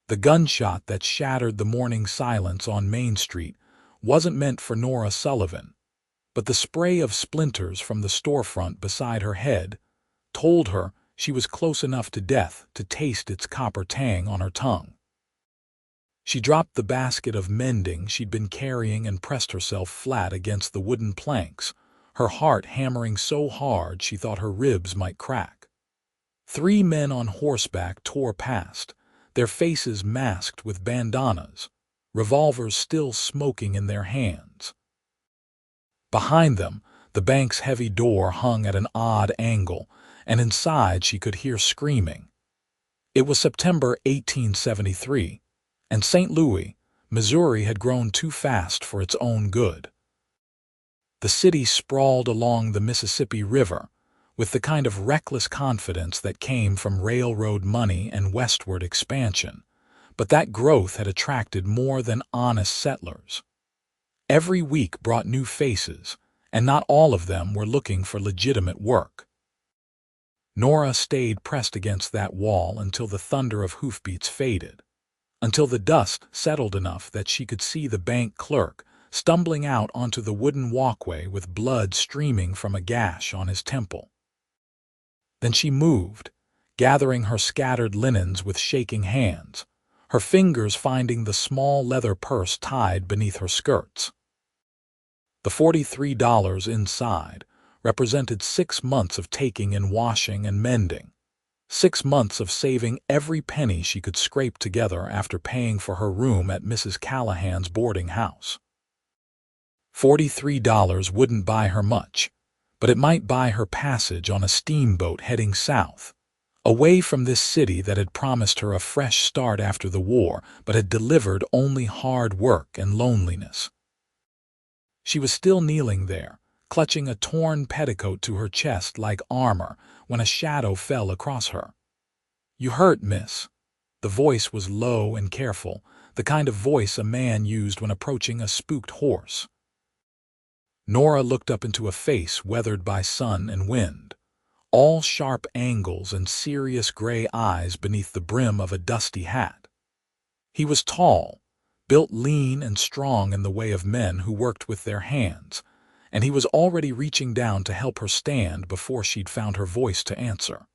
The gunshot that shattered the morning silence on Main Street wasn't meant for Nora Sullivan, but the spray of splinters from the storefront beside her head told her she was close enough to death to taste its copper tang on her tongue. She dropped the basket of mending she'd been carrying and pressed herself flat against the wooden planks, her heart hammering so hard she thought her ribs might crack. 3 men on horseback tore past, their faces masked with bandanas, revolvers still smoking in their hands. Behind them, the bank's heavy door hung at an odd angle, and inside she could hear screaming. It was September 1873, and St. Louis, Missouri had grown too fast for its own good. The city sprawled along the Mississippi River, with the kind of reckless confidence that came from railroad money and westward expansion, but that growth had attracted more than honest settlers. Every week brought new faces, and not all of them were looking for legitimate work. Nora stayed pressed against that wall until the thunder of hoofbeats faded, until the dust settled enough that she could see the bank clerk stumbling out onto the wooden walkway with blood streaming from a gash on his temple. Then she moved, gathering her scattered linens with shaking hands, her fingers finding the small leather purse tied beneath her skirts. The $43 inside represented 6 months of taking in washing and mending, 6 months of saving every penny she could scrape together after paying for her room at Mrs. Callahan's boarding house. $43 wouldn't buy her much, but it might buy her passage on a steamboat heading south, away from this city that had promised her a fresh start after the war but had delivered only hard work and loneliness. She was still kneeling there, clutching a torn petticoat to her chest like armor, when a shadow fell across her. "You hurt, miss." The voice was low and careful, the kind of voice a man used when approaching a spooked horse. Nora looked up into a face weathered by sun and wind, all sharp angles and serious gray eyes beneath the brim of a dusty hat. He was tall, built lean and strong in the way of men who worked with their hands, and he was already reaching down to help her stand before she'd found her voice to answer.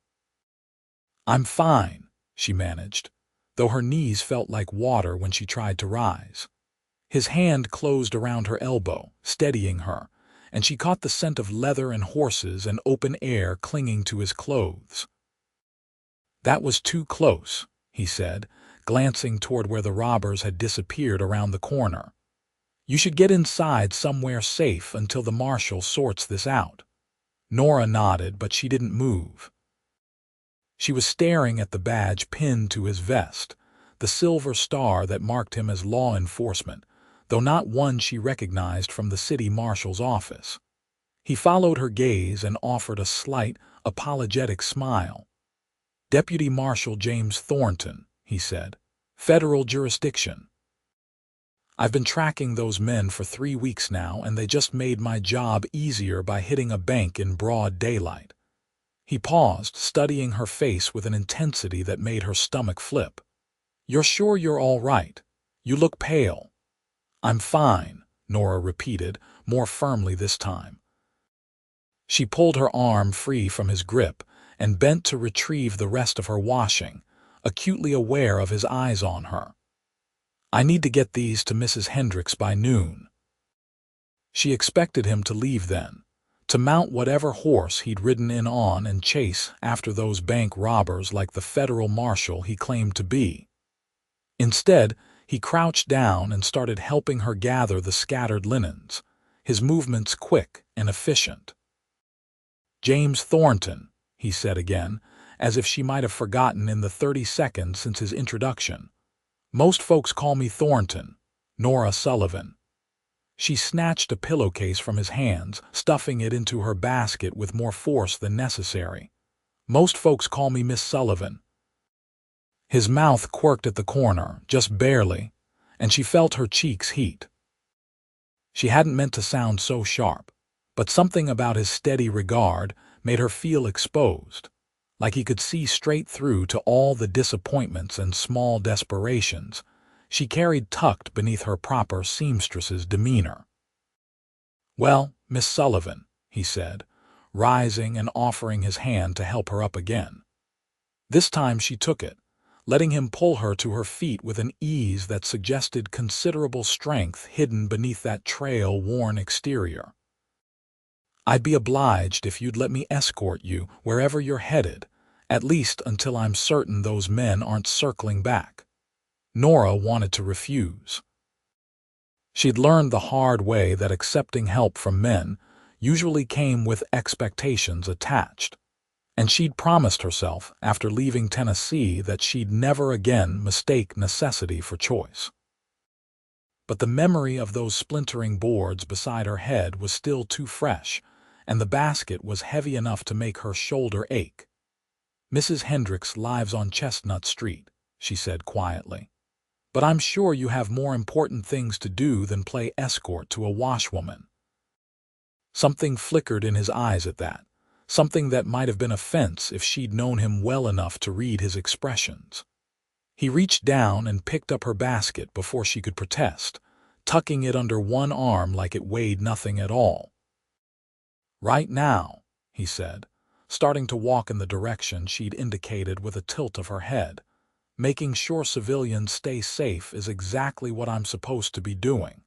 "I'm fine," she managed, though her knees felt like water when she tried to rise. His hand closed around her elbow, steadying her, and she caught the scent of leather and horses and open air clinging to his clothes. "That was too close," he said, glancing toward where the robbers had disappeared around the corner. "You should get inside somewhere safe until the marshal sorts this out." Nora nodded, but she didn't move. She was staring at the badge pinned to his vest, the silver star that marked him as law enforcement, though not one she recognized from the city marshal's office. He followed her gaze and offered a slight, apologetic smile. "Deputy Marshal James Thornton," he said. "Federal jurisdiction. I've been tracking those men for 3 weeks now, and they just made my job easier by hitting a bank in broad daylight." He paused, studying her face with an intensity that made her stomach flip. "You're sure you're all right? You look pale." "I'm fine," Nora repeated, more firmly this time. She pulled her arm free from his grip and bent to retrieve the rest of her washing, acutely aware of his eyes on her. "I need to get these to Mrs. Hendricks by noon." She expected him to leave then, to mount whatever horse he'd ridden in on and chase after those bank robbers like the federal marshal he claimed to be. Instead, he crouched down and started helping her gather the scattered linens, his movements quick and efficient. "James Thornton," he said again, as if she might have forgotten in the 30 seconds since his introduction. "Most folks call me Thornton. Nora Sullivan." She snatched a pillowcase from his hands, stuffing it into her basket with more force than necessary. "Most folks call me Miss Sullivan." His mouth quirked at the corner, just barely, and she felt her cheeks heat. She hadn't meant to sound so sharp, but something about his steady regard made her feel exposed. like he could see straight through to all the disappointments and small desperations she carried tucked beneath her proper seamstress's demeanor. "Well, Miss Sullivan," he said, rising and offering his hand to help her up again. This time she took it, letting him pull her to her feet with an ease that suggested considerable strength hidden beneath that trail-worn exterior. "I'd be obliged if you'd let me escort you wherever you're headed, at least until I'm certain those men aren't circling back." Nora wanted to refuse. She'd learned the hard way that accepting help from men usually came with expectations attached, and she'd promised herself after leaving Tennessee that she'd never again mistake necessity for choice. But the memory of those splintering boards beside her head was still too fresh, and the basket was heavy enough to make her shoulder ache. "Mrs. Hendricks lives on Chestnut Street," she said quietly. "But I'm sure you have more important things to do than play escort to a washwoman." Something flickered in his eyes at that, something that might have been offense if she'd known him well enough to read his expressions. He reached down and picked up her basket before she could protest, tucking it under one arm like it weighed nothing at all. "Right now," he said, starting to walk in the direction she'd indicated with a tilt of her head. "Making sure civilians stay safe is exactly what I'm supposed to be doing.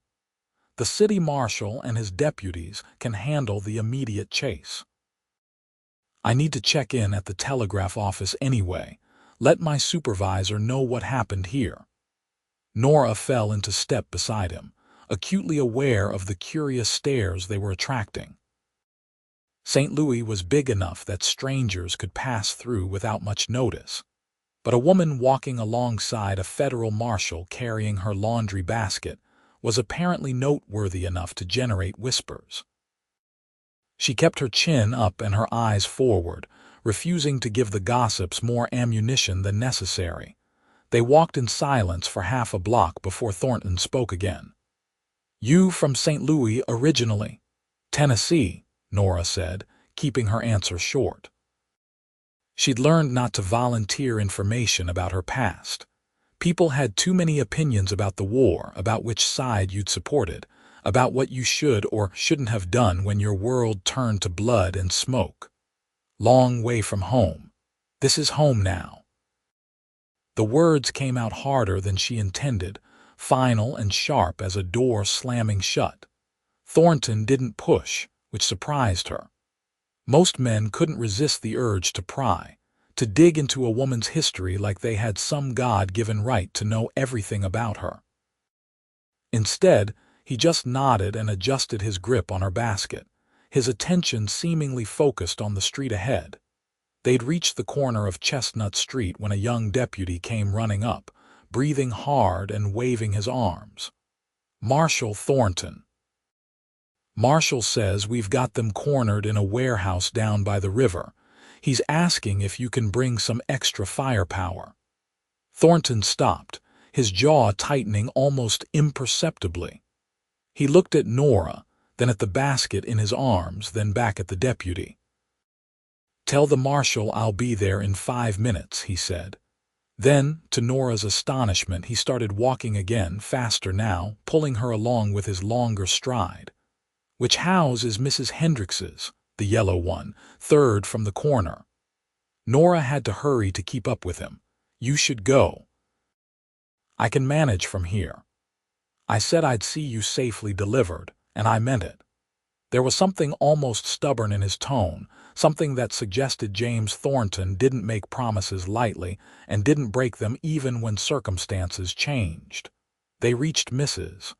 The city marshal and his deputies can handle the immediate chase. I need to check in at the telegraph office anyway. Let my supervisor know what happened here." Nora fell into step beside him, acutely aware of the curious stares they were attracting. St. Louis was big enough that strangers could pass through without much notice, but a woman walking alongside a federal marshal carrying her laundry basket was apparently noteworthy enough to generate whispers. She kept her chin up and her eyes forward, refusing to give the gossips more ammunition than necessary. They walked in silence for half a block before Thornton spoke again. "You from St. Louis originally?" "Tennessee," Nora said, keeping her answer short. She'd learned not to volunteer information about her past. People had too many opinions about the war, about which side you'd supported, about what you should or shouldn't have done when your world turned to blood and smoke. "Long way from home. This is home now." The words came out harder than she intended, final and sharp as a door slamming shut. Thornton didn't push, which surprised her. Most men couldn't resist the urge to pry, to dig into a woman's history like they had some God-given right to know everything about her. Instead, he just nodded and adjusted his grip on her basket, his attention seemingly focused on the street ahead. They'd reached the corner of Chestnut Street when a young deputy came running up, breathing hard and waving his arms. "Marshal Thornton." "Marshal says we've got them cornered in a warehouse down by the river. He's asking if you can bring some extra firepower." Thornton stopped, his jaw tightening almost imperceptibly. He looked at Nora, then at the basket in his arms, then back at the deputy. "Tell the marshal I'll be there in 5 minutes," he said. Then, to Nora's astonishment, he started walking again, faster now, pulling her along with his longer stride. "Which house is Mrs. Hendricks's?" "The yellow one, third from the corner." Nora had to hurry to keep up with him. "You should go." "I can manage from here. I said I'd see you safely delivered, and I meant it." There was something almost stubborn in his tone, something that suggested James Thornton didn't make promises lightly and didn't break them even when circumstances changed. They reached Mrs.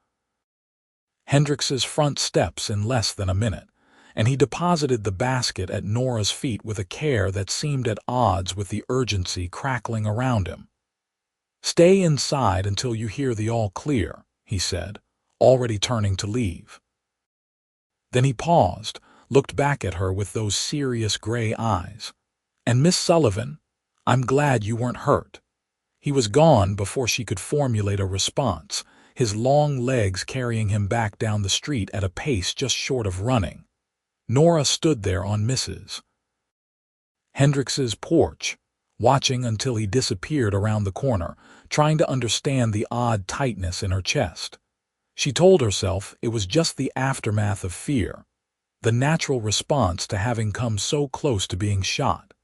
Hendricks's front steps in less than a minute, and he deposited the basket at Nora's feet with a care that seemed at odds with the urgency crackling around him. "Stay inside until you hear the all clear," he said, already turning to leave. Then he paused, looked back at her with those serious gray eyes. "And Miss Sullivan, I'm glad you weren't hurt." He was gone before she could formulate a response, his long legs carrying him back down the street at a pace just short of running. Nora stood there on Mrs. Hendrix's porch, watching until he disappeared around the corner, trying to understand the odd tightness in her chest. She told herself it was just the aftermath of fear, the natural response to having come so close to being shot.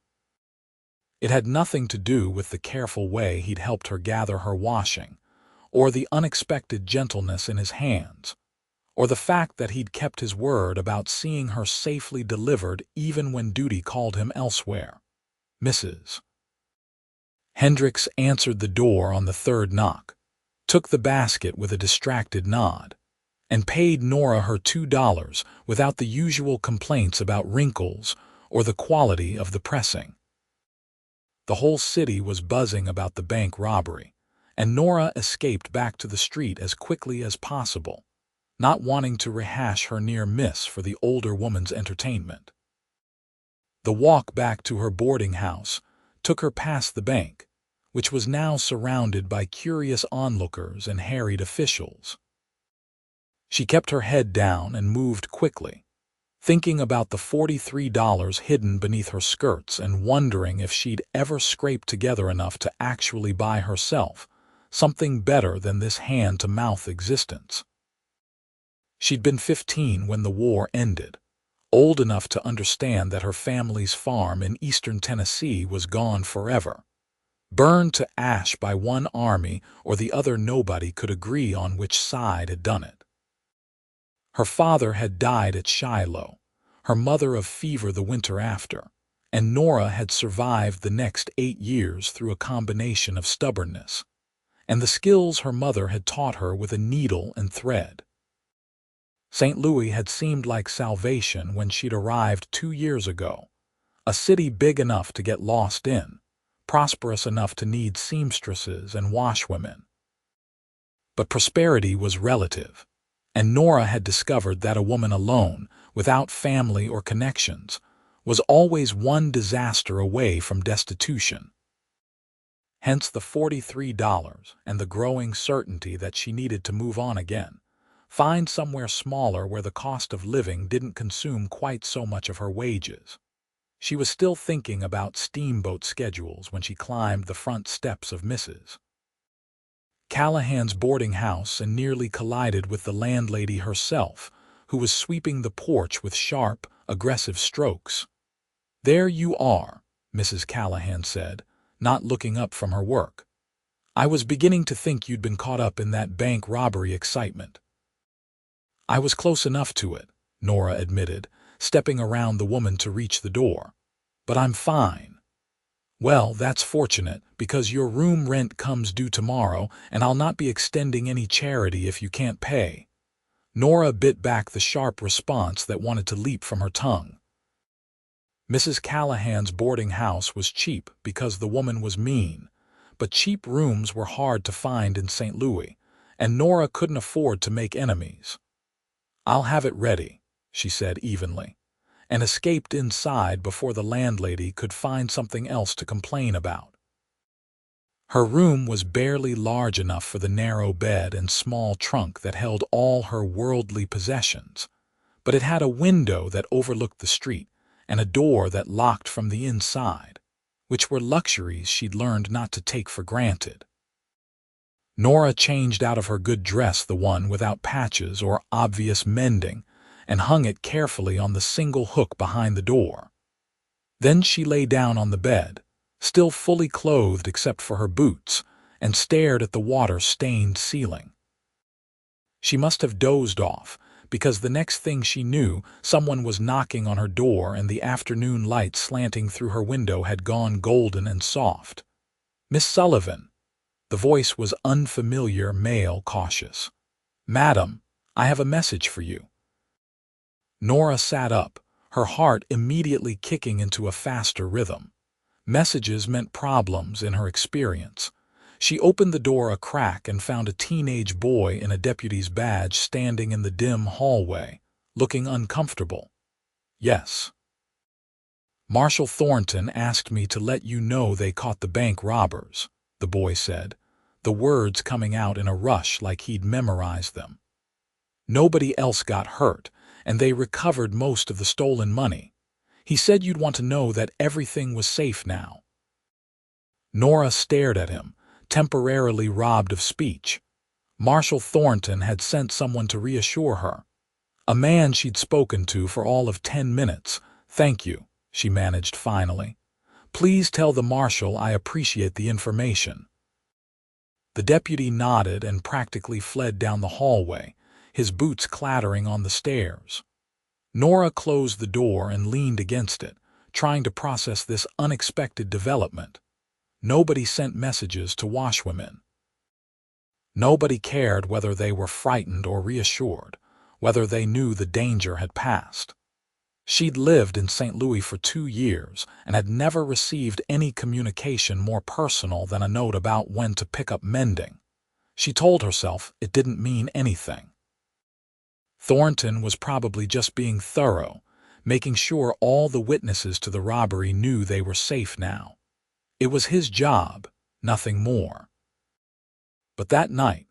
It had nothing to do with the careful way he'd helped her gather her washing, or the unexpected gentleness in his hands, or the fact that he'd kept his word about seeing her safely delivered even when duty called him elsewhere. Mrs. Hendrix answered the door on the third knock, took the basket with a distracted nod, and paid Nora her $2 without the usual complaints about wrinkles or the quality of the pressing. The whole city was buzzing about the bank robbery, and Nora escaped back to the street as quickly as possible, not wanting to rehash her near miss for the older woman's entertainment. The walk back to her boarding house took her past the bank, which was now surrounded by curious onlookers and harried officials. She kept her head down and moved quickly, thinking about the $43 hidden beneath her skirts and wondering if she'd ever scrape together enough to actually buy herself something better than this hand-to-mouth existence. She'd been 15 when the war ended, old enough to understand that her family's farm in eastern Tennessee was gone forever, burned to ash by one army or the other. Nobody could agree on which side had done it. Her father had died at Shiloh, her mother of fever the winter after, and Nora had survived the next 8 years through a combination of stubbornness and the skills her mother had taught her with a needle and thread. St. Louis had seemed like salvation when she'd arrived 2 years ago, a city big enough to get lost in, prosperous enough to need seamstresses and washwomen. But prosperity was relative, and Nora had discovered that a woman alone, without family or connections, was always one disaster away from destitution. Hence the $43 and the growing certainty that she needed to move on again, find somewhere smaller where the cost of living didn't consume quite so much of her wages. She was still thinking about steamboat schedules when she climbed the front steps of Mrs. Callahan's boarding house and nearly collided with the landlady herself, who was sweeping the porch with sharp, aggressive strokes. "There you are," Mrs. Callahan said, not looking up from her work. "I was beginning to think you'd been caught up in that bank robbery excitement." "I was close enough to it," Nora admitted, stepping around the woman to reach the door. "But I'm fine." "Well, that's fortunate, because your room rent comes due tomorrow, and I'll not be extending any charity if you can't pay." Nora bit back the sharp response that wanted to leap from her tongue. Mrs. Callahan's boarding house was cheap because the woman was mean, but cheap rooms were hard to find in St. Louis, and Nora couldn't afford to make enemies. "I'll have it ready," she said evenly, and escaped inside before the landlady could find something else to complain about. Her room was barely large enough for the narrow bed and small trunk that held all her worldly possessions, but it had a window that overlooked the street and a door that locked from the inside, which were luxuries she'd learned not to take for granted. Nora changed out of her good dress, the one without patches or obvious mending, and hung it carefully on the single hook behind the door. Then she lay down on the bed, still fully clothed except for her boots, and stared at the water-stained ceiling. She must have dozed off, because the next thing she knew, someone was knocking on her door and the afternoon light slanting through her window had gone golden and soft. "Miss Sullivan." The voice was unfamiliar, male, cautious. "Madam, I have a message for you." Nora sat up, her heart immediately kicking into a faster rhythm. Messages meant problems in her experience. She opened the door a crack and found a teenage boy in a deputy's badge standing in the dim hallway, looking uncomfortable. "Yes." "Marshal Thornton asked me to let you know they caught the bank robbers," the boy said, the words coming out in a rush like he'd memorized them. "Nobody else got hurt, and they recovered most of the stolen money. He said you'd want to know that everything was safe now. Nora stared at him, temporarily robbed of speech. Marshal Thornton had sent someone to reassure her. A man she'd spoken to for all of 10 minutes. "Thank you," she managed finally. "Please tell the marshal I appreciate the information." The deputy nodded and practically fled down the hallway, his boots clattering on the stairs. Nora closed the door and leaned against it, trying to process this unexpected development. Nobody sent messages to washwomen. Nobody cared whether they were frightened or reassured, whether they knew the danger had passed. She'd lived in St. Louis for 2 years and had never received any communication more personal than a note about when to pick up mending. She told herself it didn't mean anything. Thornton was probably just being thorough, making sure all the witnesses to the robbery knew they were safe now. It was his job, nothing more. But that night,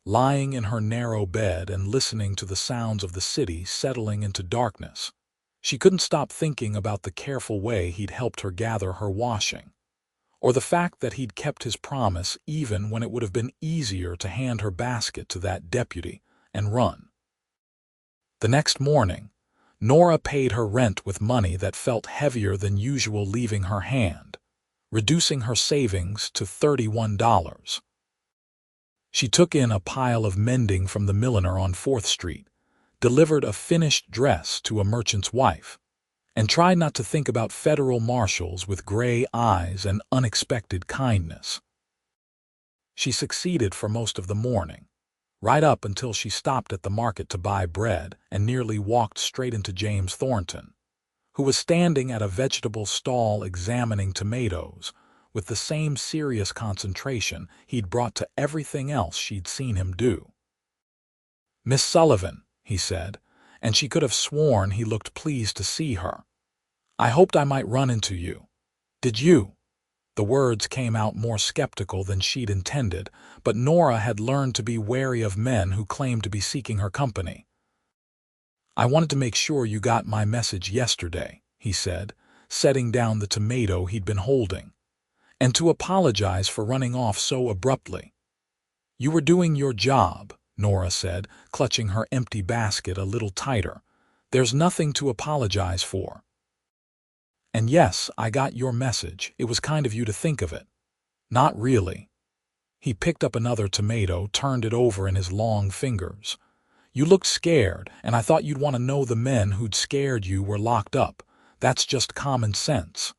lying in her narrow bed and listening to the sounds of the city settling into darkness, she couldn't stop thinking about the careful way he'd helped her gather her washing, or the fact that he'd kept his promise even when it would have been easier to hand her basket to that deputy and run. The next morning, Nora paid her rent with money that felt heavier than usual leaving her hand, reducing her savings to $31. She took in a pile of mending from the milliner on 4th Street, delivered a finished dress to a merchant's wife, and tried not to think about federal marshals with gray eyes and unexpected kindness. She succeeded for most of the morning, right up until she stopped at the market to buy bread and nearly walked straight into James Thornton, who was standing at a vegetable stall examining tomatoes with the same serious concentration he'd brought to everything else she'd seen him do. "Miss Sullivan," he said, and she could have sworn he looked pleased to see her. "I hoped I might run into you. Did you?" The words came out more skeptical than she'd intended, but Nora had learned to be wary of men who claimed to be seeking her company. "I wanted to make sure you got my message yesterday," he said, setting down the tomato he'd been holding, "and to apologize for running off so abruptly." "You were doing your job," Nora said, clutching her empty basket a little tighter. "There's nothing to apologize for. And yes, I got your message. It was kind of you to think of it." "Not really." He picked up another tomato, turned it over in his long fingers. "You looked scared, and I thought you'd want to know the men who'd scared you were locked up. That's just common sense."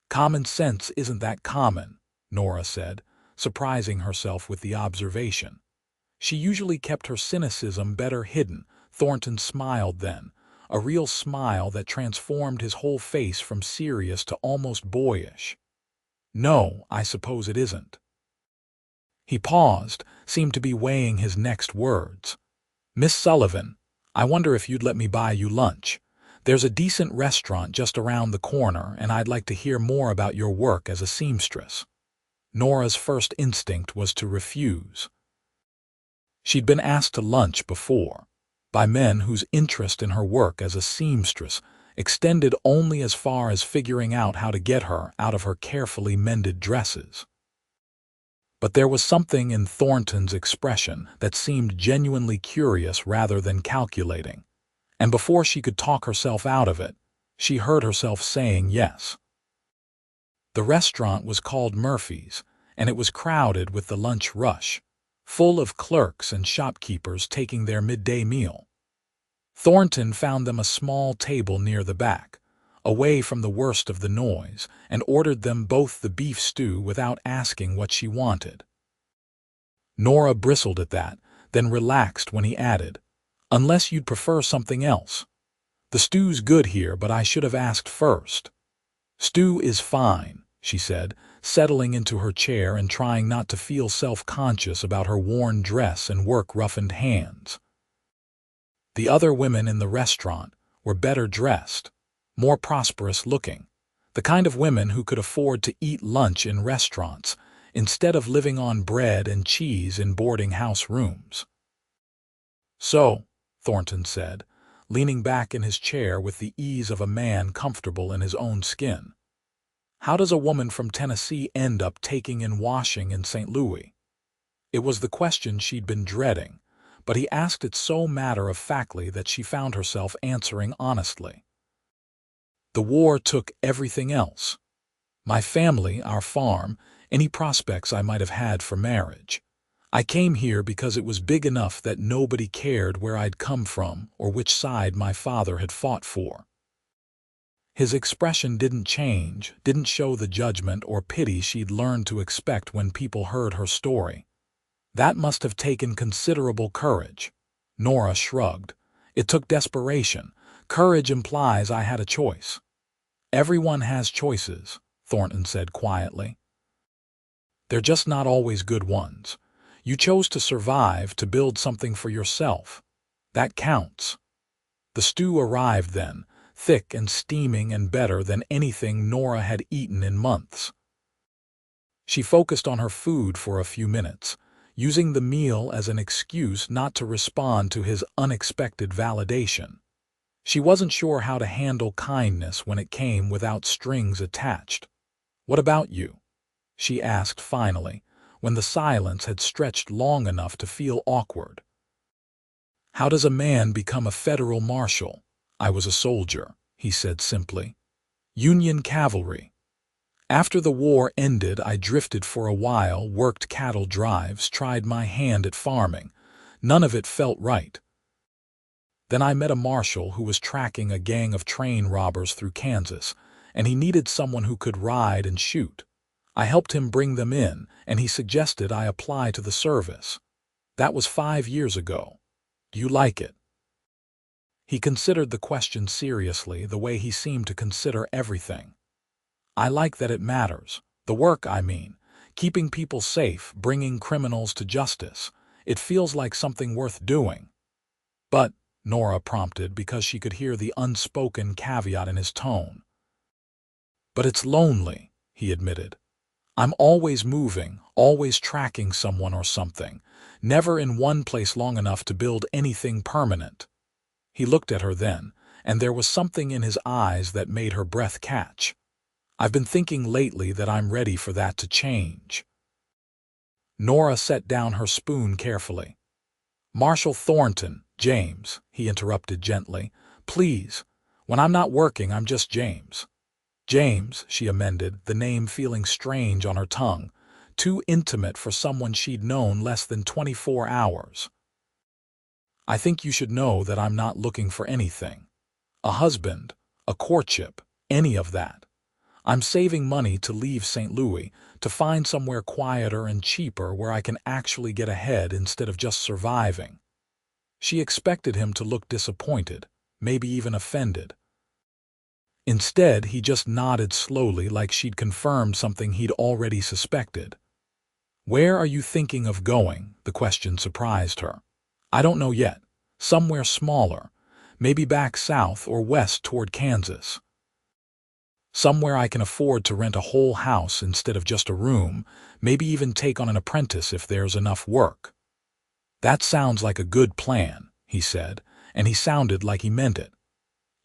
"Common sense isn't that common," Nora said, surprising herself with the observation. She usually kept her cynicism better hidden. Thornton smiled then, a real smile that transformed his whole face from serious to almost boyish. "No, I suppose it isn't." He paused, seemed to be weighing his next words. "Miss Sullivan, I wonder if you'd let me buy you lunch. There's a decent restaurant just around the corner, and I'd like to hear more about your work as a seamstress." Nora's first instinct was to refuse. She'd been asked to lunch before, by men whose interest in her work as a seamstress extended only as far as figuring out how to get her out of her carefully mended dresses. But there was something in Thornton's expression that seemed genuinely curious rather than calculating, and before she could talk herself out of it, she heard herself saying yes. The restaurant was called Murphy's, and it was crowded with the lunch rush, full of clerks and shopkeepers taking their midday meal. Thornton found them a small table near the back, away from the worst of the noise, and ordered them both the beef stew without asking what she wanted. Nora bristled at that, then relaxed when he added, "Unless you'd prefer something else. The stew's good here, but I should have asked first." "Stew is fine," she said, settling into her chair and trying not to feel self-conscious about her worn dress and work-roughened hands. The other women in the restaurant were better dressed, more prosperous-looking, the kind of women who could afford to eat lunch in restaurants instead of living on bread and cheese in boarding-house rooms. "So," Thornton said, leaning back in his chair with the ease of a man comfortable in his own skin. How does a woman from Tennessee end up taking in washing in St. Louis? It was the question she'd been dreading, but he asked it so matter-of-factly that she found herself answering honestly. The war took everything else. My family, our farm, any prospects I might have had for marriage. I came here because it was big enough that nobody cared where I'd come from or which side my father had fought for. His expression didn't change, didn't show the judgment or pity she'd learned to expect when people heard her story. That must have taken considerable courage. Nora shrugged. It took desperation. Courage implies I had a choice. Everyone has choices, Thornton said quietly. They're just not always good ones. You chose to survive, to build something for yourself. That counts. The stew arrived then, thick and steaming and better than anything Nora had eaten in months. She focused on her food for a few minutes, using the meal as an excuse not to respond to his unexpected validation. She wasn't sure how to handle kindness when it came without strings attached. "What about you?" she asked finally, when the silence had stretched long enough to feel awkward. "How does a man become a federal marshal?" "I was a soldier," he said simply. "Union cavalry. After the war ended, I drifted for a while, worked cattle drives, tried my hand at farming. None of it felt right. Then I met a marshal who was tracking a gang of train robbers through Kansas, and he needed someone who could ride and shoot. I helped him bring them in, and he suggested I apply to the service. That was 5 years ago. Do you like it?" He considered the question seriously, the way he seemed to consider everything. "I like that it matters. The work, I mean. Keeping people safe, bringing criminals to justice. It feels like something worth doing." "But," Nora prompted because she could hear the unspoken caveat in his tone. "But it's lonely," he admitted. "I'm always moving, always tracking someone or something, never in one place long enough to build anything permanent." He looked at her then, and there was something in his eyes that made her breath catch. "I've been thinking lately that I'm ready for that to change." Nora set down her spoon carefully. "Marshal Thornton, James," he interrupted gently. "Please. When I'm not working, I'm just James." "James," she amended, the name feeling strange on her tongue, too intimate for someone she'd known less than 24 hours. "I think you should know that I'm not looking for anything. A husband, a courtship, any of that. I'm saving money to leave St. Louis, to find somewhere quieter and cheaper where I can actually get ahead instead of just surviving." She expected him to look disappointed, maybe even offended. Instead, he just nodded slowly like she'd confirmed something he'd already suspected. "Where are you thinking of going?" The question surprised her. "I don't know yet. Somewhere smaller. Maybe back south or west toward Kansas. Somewhere I can afford to rent a whole house instead of just a room, maybe even take on an apprentice if there's enough work." "That sounds like a good plan," he said, and he sounded like he meant it.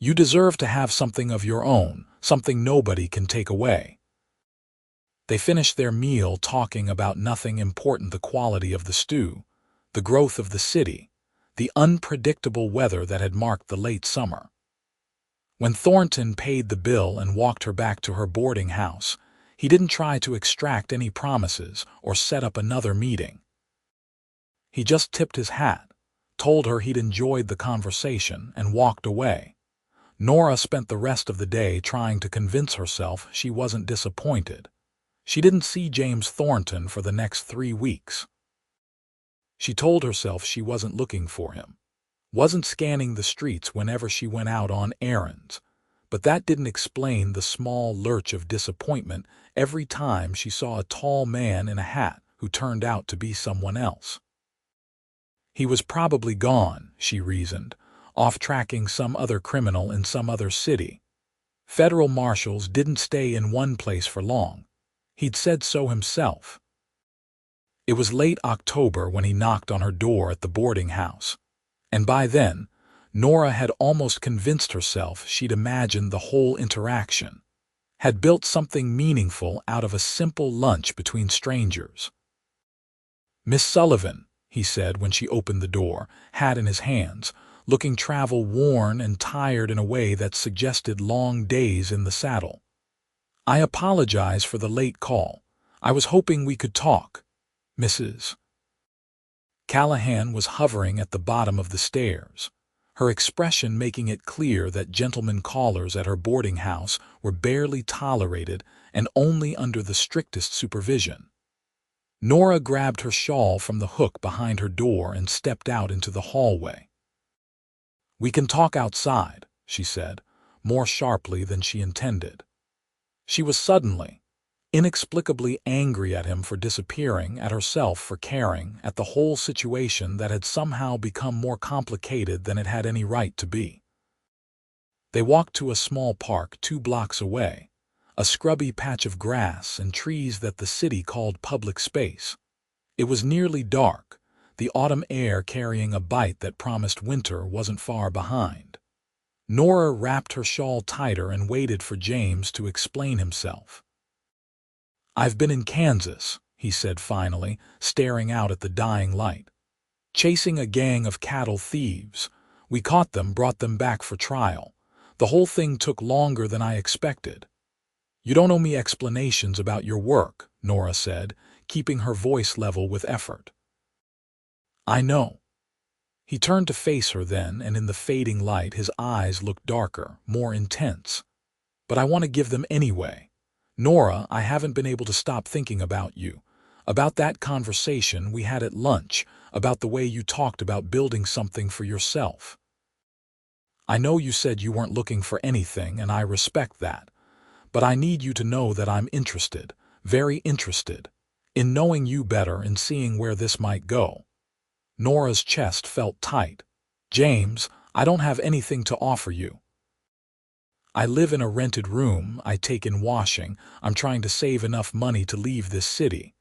"You deserve to have something of your own, something nobody can take away." They finished their meal talking about nothing important: the quality of the stew, the growth of the city, the unpredictable weather that had marked the late summer. When Thornton paid the bill and walked her back to her boarding house, he didn't try to extract any promises or set up another meeting. He just tipped his hat, told her he'd enjoyed the conversation, and walked away. Nora spent the rest of the day trying to convince herself she wasn't disappointed. She didn't see James Thornton for the next 3 weeks. She told herself she wasn't looking for him, wasn't scanning the streets whenever she went out on errands, but that didn't explain the small lurch of disappointment every time she saw a tall man in a hat who turned out to be someone else. He was probably gone, she reasoned, off tracking some other criminal in some other city. Federal marshals didn't stay in one place for long. He'd said so himself. It was late October when he knocked on her door at the boarding house, and by then, Nora had almost convinced herself she'd imagined the whole interaction, had built something meaningful out of a simple lunch between strangers. "Miss Sullivan," he said when she opened the door, hat in his hands, looking travel-worn and tired in a way that suggested long days in the saddle. "I apologize for the late call. I was hoping we could talk, Mrs." Callahan was hovering at the bottom of the stairs, her expression making it clear that gentlemen callers at her boarding house were barely tolerated and only under the strictest supervision. Nora grabbed her shawl from the hook behind her door and stepped out into the hallway. "We can talk outside," she said, more sharply than she intended. She was suddenly, inexplicably angry at him for disappearing, at herself for caring, at the whole situation that had somehow become more complicated than it had any right to be. They walked to a small park 2 blocks away, a scrubby patch of grass and trees that the city called public space. It was nearly dark, the autumn air carrying a bite that promised winter wasn't far behind. Nora wrapped her shawl tighter and waited for James to explain himself. "I've been in Kansas," he said finally, staring out at the dying light. "Chasing a gang of cattle thieves. We caught them, brought them back for trial. The whole thing took longer than I expected." "You don't owe me explanations about your work," Nora said, keeping her voice level with effort. "I know." He turned to face her then, and in the fading light his eyes looked darker, more intense. "But I want to give them anyway. Nora, I haven't been able to stop thinking about you, about that conversation we had at lunch, about the way you talked about building something for yourself. I know you said you weren't looking for anything, and I respect that. But I need you to know that I'm interested, very interested, in knowing you better and seeing where this might go." Nora's chest felt tight. "James, I don't have anything to offer you. I live in a rented room, I take in washing, I'm trying to save enough money to leave this city.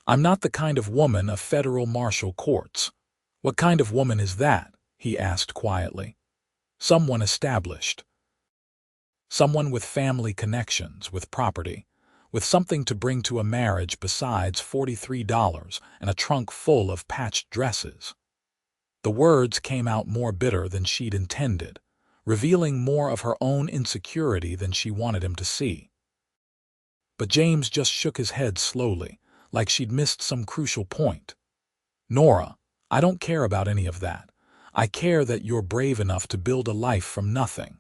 I'm not the kind of woman a federal marshal courts." "What kind of woman is that?" he asked quietly. "Someone established. Someone with family connections, with property, with something to bring to a marriage besides $43 and a trunk full of patched dresses." The words came out more bitter than she'd intended, revealing more of her own insecurity than she wanted him to see. But James just shook his head slowly, like she'd missed some crucial point. "Nora, I don't care about any of that. I care that you're brave enough to build a life from nothing.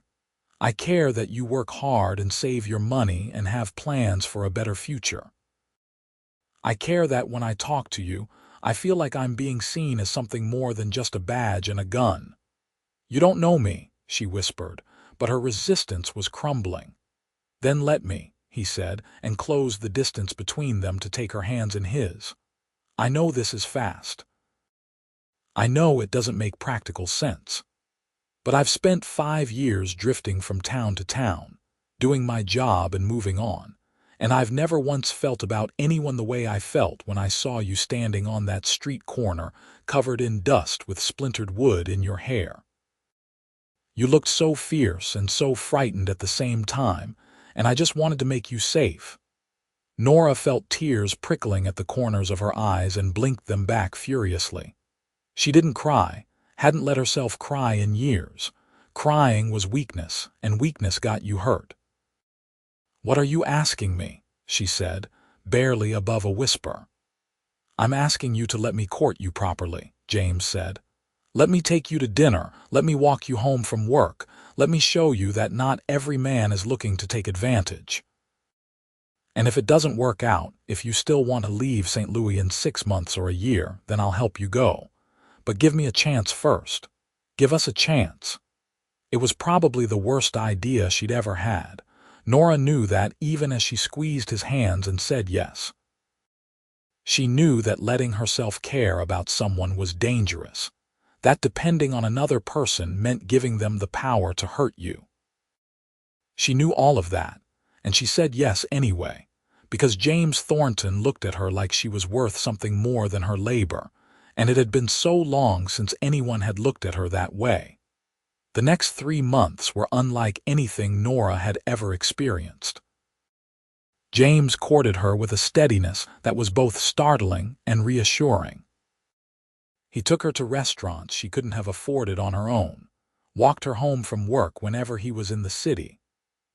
I care that you work hard and save your money and have plans for a better future. I care that when I talk to you, I feel like I'm being seen as something more than just a badge and a gun. You don't know me," she whispered, but her resistance was crumbling. "Then let me," he said, and closed the distance between them to take her hands in his. "I know this is fast. I know it doesn't make practical sense. But I've spent 5 years drifting from town to town, doing my job and moving on, and I've never once felt about anyone the way I felt when I saw you standing on that street corner, covered in dust with splintered wood in your hair. You looked so fierce and so frightened at the same time, and I just wanted to make you safe." Nora felt tears prickling at the corners of her eyes and blinked them back furiously. She didn't cry, hadn't let herself cry in years. Crying was weakness, and weakness got you hurt. "What are you asking me?" she said, barely above a whisper. "I'm asking you to let me court you properly," James said. "Let me take you to dinner, let me walk you home from work, let me show you that not every man is looking to take advantage. And if it doesn't work out, if you still want to leave St. Louis in 6 months or a year, then I'll help you go. But give me a chance first. Give us a chance." It was probably the worst idea she'd ever had. Nora knew that even as she squeezed his hands and said yes. She knew that letting herself care about someone was dangerous, that depending on another person meant giving them the power to hurt you. She knew all of that, and she said yes anyway, because James Thornton looked at her like she was worth something more than her labor, and it had been so long since anyone had looked at her that way. The next 3 months were unlike anything Nora had ever experienced. James courted her with a steadiness that was both startling and reassuring. He took her to restaurants she couldn't have afforded on her own, walked her home from work whenever he was in the city,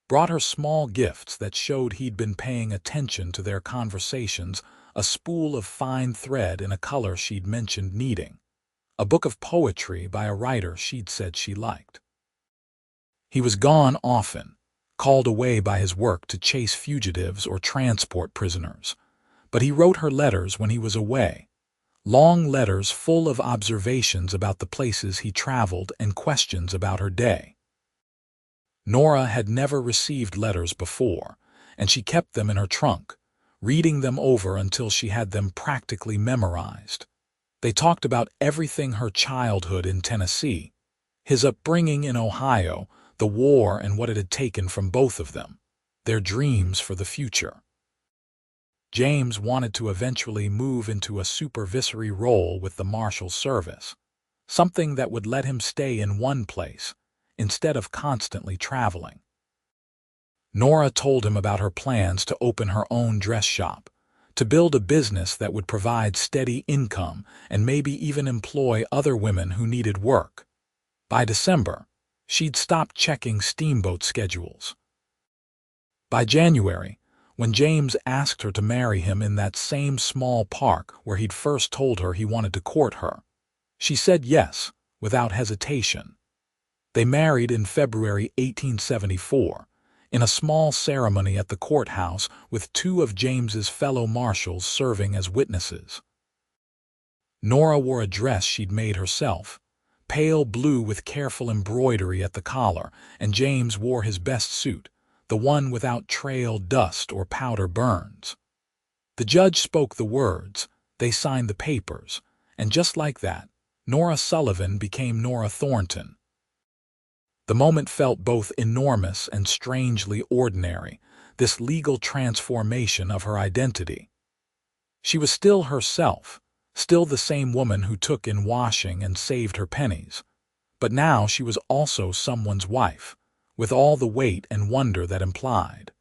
brought her small gifts that showed he'd been paying attention to their conversations, a spool of fine thread in a color she'd mentioned needing, a book of poetry by a writer she'd said she liked. He was gone often, called away by his work to chase fugitives or transport prisoners, but he wrote her letters when he was away, long letters full of observations about the places he traveled and questions about her day. Nora had never received letters before, and she kept them in her trunk, reading them over until she had them practically memorized. They talked about everything: her childhood in Tennessee, his upbringing in Ohio, the war and what it had taken from both of them, their dreams for the future. James wanted to eventually move into a supervisory role with the Marshal Service, something that would let him stay in one place instead of constantly traveling. Nora told him about her plans to open her own dress shop, to build a business that would provide steady income and maybe even employ other women who needed work. By December, she'd stopped checking steamboat schedules. By January, when James asked her to marry him in that same small park where he'd first told her he wanted to court her, she said yes, without hesitation. They married in February 1874, in a small ceremony at the courthouse with 2 of James's fellow marshals serving as witnesses. Nora wore a dress she'd made herself, pale blue with careful embroidery at the collar, and James wore his best suit, the one without trail dust or powder burns. The judge spoke the words, they signed the papers, and just like that, Nora Sullivan became Nora Thornton. The moment felt both enormous and strangely ordinary, this legal transformation of her identity. She was still herself, still the same woman who took in washing and saved her pennies, but now she was also someone's wife, with all the weight and wonder that implied.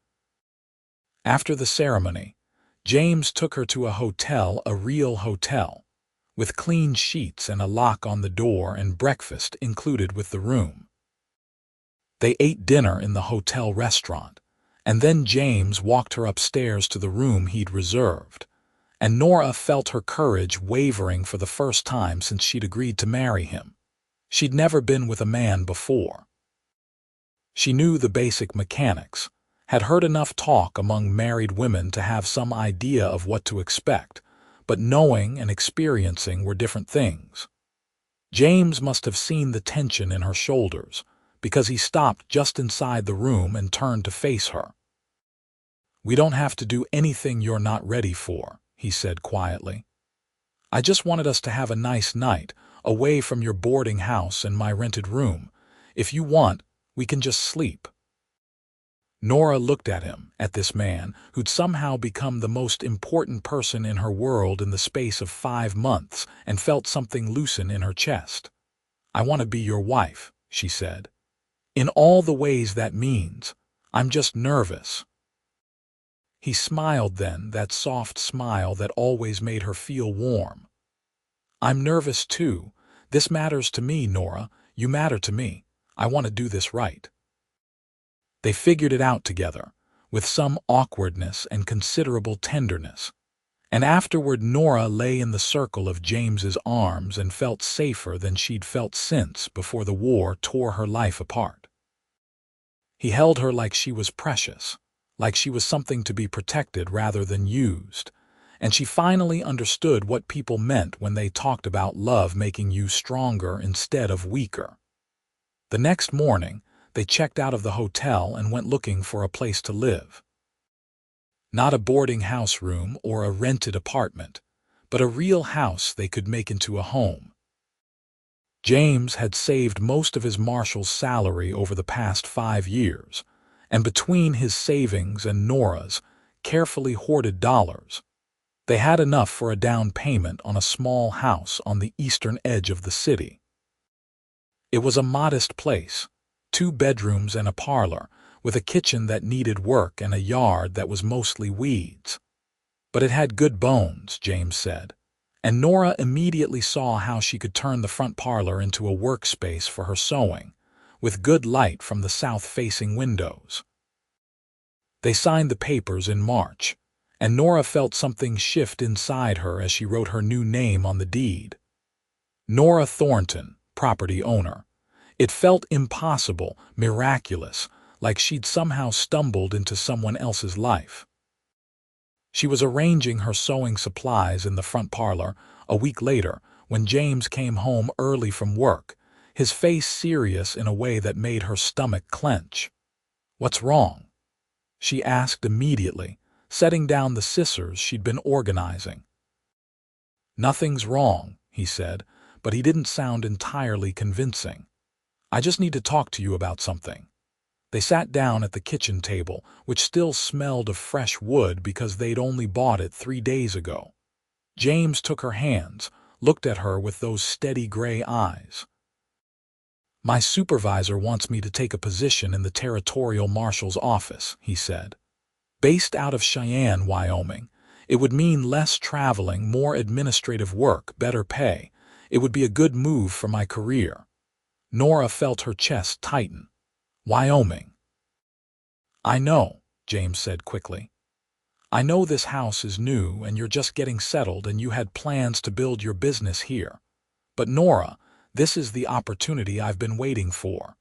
After the ceremony, James took her to a hotel, a real hotel, with clean sheets and a lock on the door and breakfast included with the room. They ate dinner in the hotel restaurant, and then James walked her upstairs to the room he'd reserved, and Nora felt her courage wavering for the first time since she'd agreed to marry him. She'd never been with a man before. She knew the basic mechanics, had heard enough talk among married women to have some idea of what to expect, but knowing and experiencing were different things. James must have seen the tension in her shoulders, because he stopped just inside the room and turned to face her. "We don't have to do anything you're not ready for," he said quietly. "I just wanted us to have a nice night, away from your boarding house and my rented room. If you want, we can just sleep." Nora looked at him, at this man who'd somehow become the most important person in her world in the space of 5 months, and felt something loosen in her chest. "I want to be your wife," she said. "In all the ways that means. I'm just nervous." He smiled then, that soft smile that always made her feel warm. "I'm nervous too. This matters to me, Nora. You matter to me. I want to do this right." They figured it out together, with some awkwardness and considerable tenderness, and afterward Nora lay in the circle of James's arms and felt safer than she'd felt since before the war tore her life apart. He held her like she was precious, like she was something to be protected rather than used, and she finally understood what people meant when they talked about love making you stronger instead of weaker. The next morning, they checked out of the hotel and went looking for a place to live. Not a boarding house room or a rented apartment, but a real house they could make into a home. James had saved most of his marshal's salary over the past 5 years, and between his savings and Nora's carefully hoarded dollars, they had enough for a down payment on a small house on the eastern edge of the city. It was a modest place, 2 bedrooms and a parlor, with a kitchen that needed work and a yard that was mostly weeds. But it had good bones, James said, and Nora immediately saw how she could turn the front parlor into a workspace for her sewing, with good light from the south-facing windows. They signed the papers in March, and Nora felt something shift inside her as she wrote her new name on the deed. Nora Thornton, property owner. It felt impossible, miraculous, like she'd somehow stumbled into someone else's life. She was arranging her sewing supplies in the front parlor a week later when James came home early from work, his face serious in a way that made her stomach clench. "What's wrong?" she asked immediately, setting down the scissors she'd been organizing. "Nothing's wrong," he said, but he didn't sound entirely convincing. "I just need to talk to you about something." They sat down at the kitchen table, which still smelled of fresh wood because they'd only bought it 3 days ago. James took her hands, looked at her with those steady gray eyes. "My supervisor wants me to take a position in the territorial marshal's office," he said. "Based out of Cheyenne, Wyoming. It would mean less traveling, more administrative work, better pay. It would be a good move for my career." Nora felt her chest tighten. "Wyoming." "I know," James said quickly. "I know this house is new and you're just getting settled and you had plans to build your business here. But Nora, this is the opportunity I've been waiting for.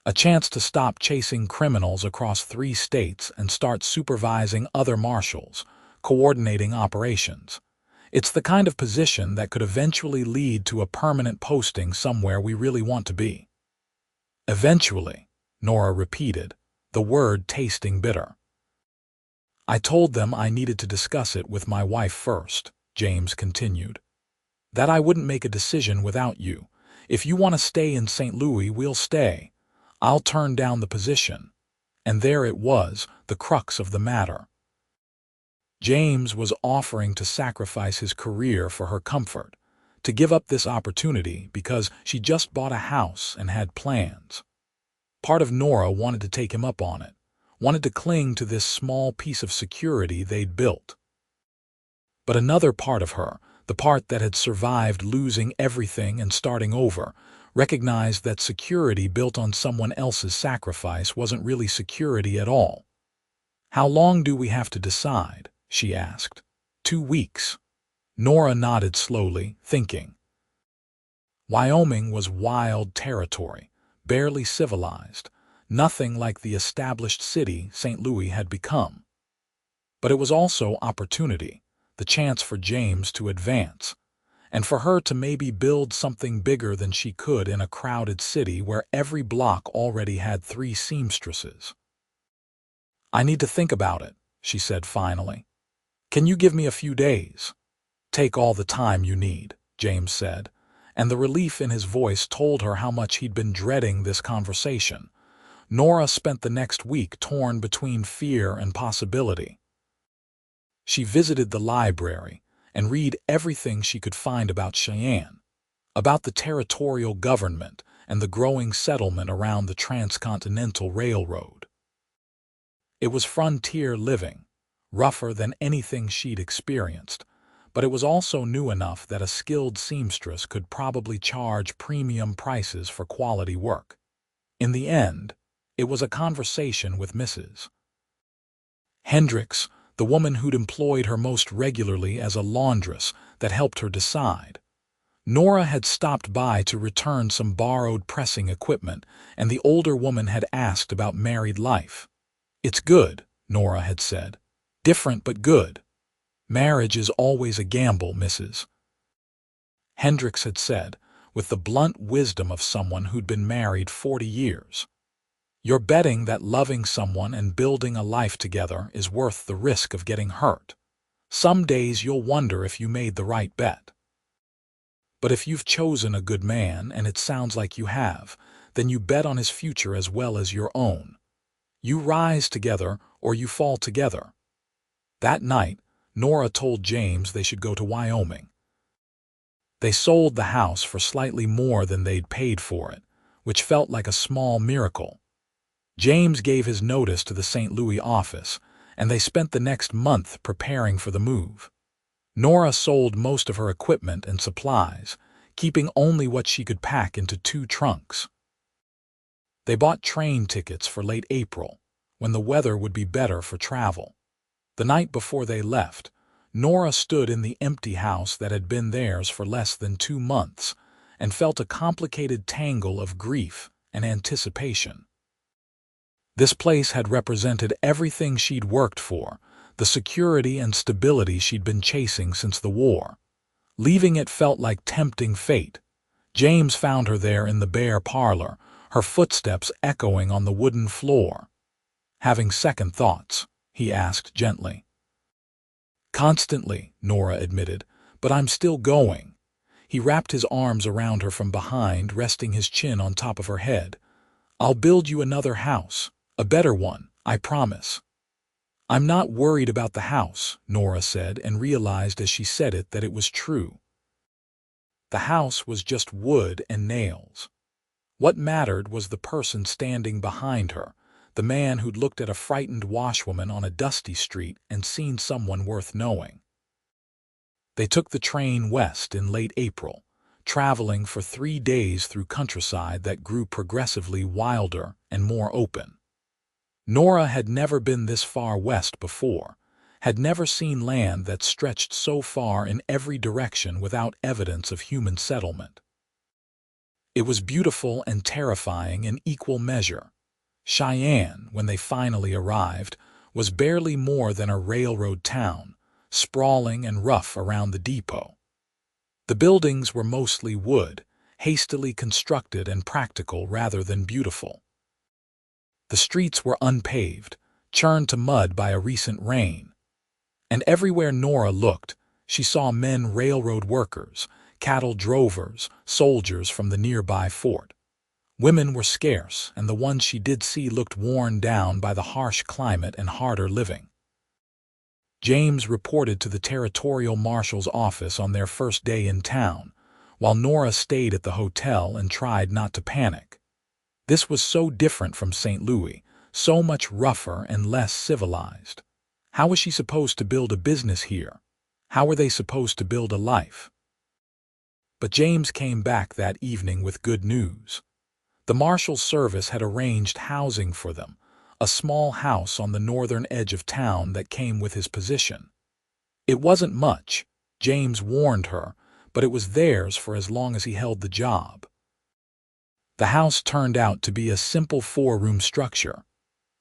A chance to stop chasing criminals across 3 states and start supervising other marshals, coordinating operations. It's the kind of position that could eventually lead to a permanent posting somewhere we really want to be." "Eventually," Nora repeated, the word tasting bitter. "I told them I needed to discuss it with my wife first," James continued. "That I wouldn't make a decision without you. If you want to stay in St. Louis, we'll stay. I'll turn down the position." And there it was, the crux of the matter. James was offering to sacrifice his career for her comfort, to give up this opportunity because she just bought a house and had plans. Part of Nora wanted to take him up on it, wanted to cling to this small piece of security they'd built. But another part of her, the part that had survived losing everything and starting over, recognized that security built on someone else's sacrifice wasn't really security at all. "How long do we have to decide?" she asked. 2 weeks. Nora nodded slowly, thinking. Wyoming was wild territory, barely civilized, nothing like the established city St. Louis had become. But it was also opportunity, the chance for James to advance, and for her to maybe build something bigger than she could in a crowded city where every block already had 3 seamstresses. "I need to think about it," she said finally. "Can you give me a few days?" "Take all the time you need," James said, and the relief in his voice told her how much he'd been dreading this conversation. Nora spent the next week torn between fear and possibility. She visited the library and read everything she could find about Cheyenne, about the territorial government and the growing settlement around the transcontinental railroad. It was frontier living, rougher than anything she'd experienced, but it was also new enough that a skilled seamstress could probably charge premium prices for quality work. In the end, it was a conversation with Mrs. Hendricks, the woman who'd employed her most regularly as a laundress, that helped her decide. Nora had stopped by to return some borrowed pressing equipment, and the older woman had asked about married life. "It's good," Nora had said. "Different but good. Marriage is always a gamble, Mrs. Hendricks had said, with the blunt wisdom of someone who'd been married 40 years. "You're betting that loving someone and building a life together is worth the risk of getting hurt. Some days you'll wonder if you made the right bet. But if you've chosen a good man, and it sounds like you have, then you bet on his future as well as your own. You rise together or you fall together." That night, Nora told James they should go to Wyoming. They sold the house for slightly more than they'd paid for it, which felt like a small miracle. James gave his notice to the St. Louis office, and they spent the next month preparing for the move. Nora sold most of her equipment and supplies, keeping only what she could pack into 2 trunks. They bought train tickets for late April, when the weather would be better for travel. The night before they left, Nora stood in the empty house that had been theirs for less than 2 months and felt a complicated tangle of grief and anticipation. This place had represented everything she'd worked for, the security and stability she'd been chasing since the war. Leaving it felt like tempting fate. James found her there in the bare parlor, her footsteps echoing on the wooden floor. "Having second thoughts?" he asked gently. "Constantly," Nora admitted, "but I'm still going." He wrapped his arms around her from behind, resting his chin on top of her head. "I'll build you another house, a better one, I promise." "I'm not worried about the house," Nora said, and realized as she said it that it was true. The house was just wood and nails. What mattered was the person standing behind her, the man who'd looked at a frightened washwoman on a dusty street and seen someone worth knowing. They took the train west in late April, traveling for 3 days through countryside that grew progressively wilder and more open. Nora had never been this far west before, had never seen land that stretched so far in every direction without evidence of human settlement. It was beautiful and terrifying in equal measure. Cheyenne, when they finally arrived, was barely more than a railroad town, sprawling and rough around the depot. The buildings were mostly wood, hastily constructed and practical rather than beautiful. The streets were unpaved, churned to mud by a recent rain. And everywhere Nora looked, she saw men railroad workers, cattle drovers, soldiers from the nearby fort. Women were scarce, and the ones she did see looked worn down by the harsh climate and harder living. James reported to the territorial marshal's office on their first day in town, while Nora stayed at the hotel and tried not to panic. This was so different from St. Louis, so much rougher and less civilized. How was she supposed to build a business here? How were they supposed to build a life? But James came back that evening with good news. The Marshal's service had arranged housing for them, a small house on the northern edge of town that came with his position. It wasn't much, James warned her, but it was theirs for as long as he held the job. The house turned out to be a simple 4-room structure,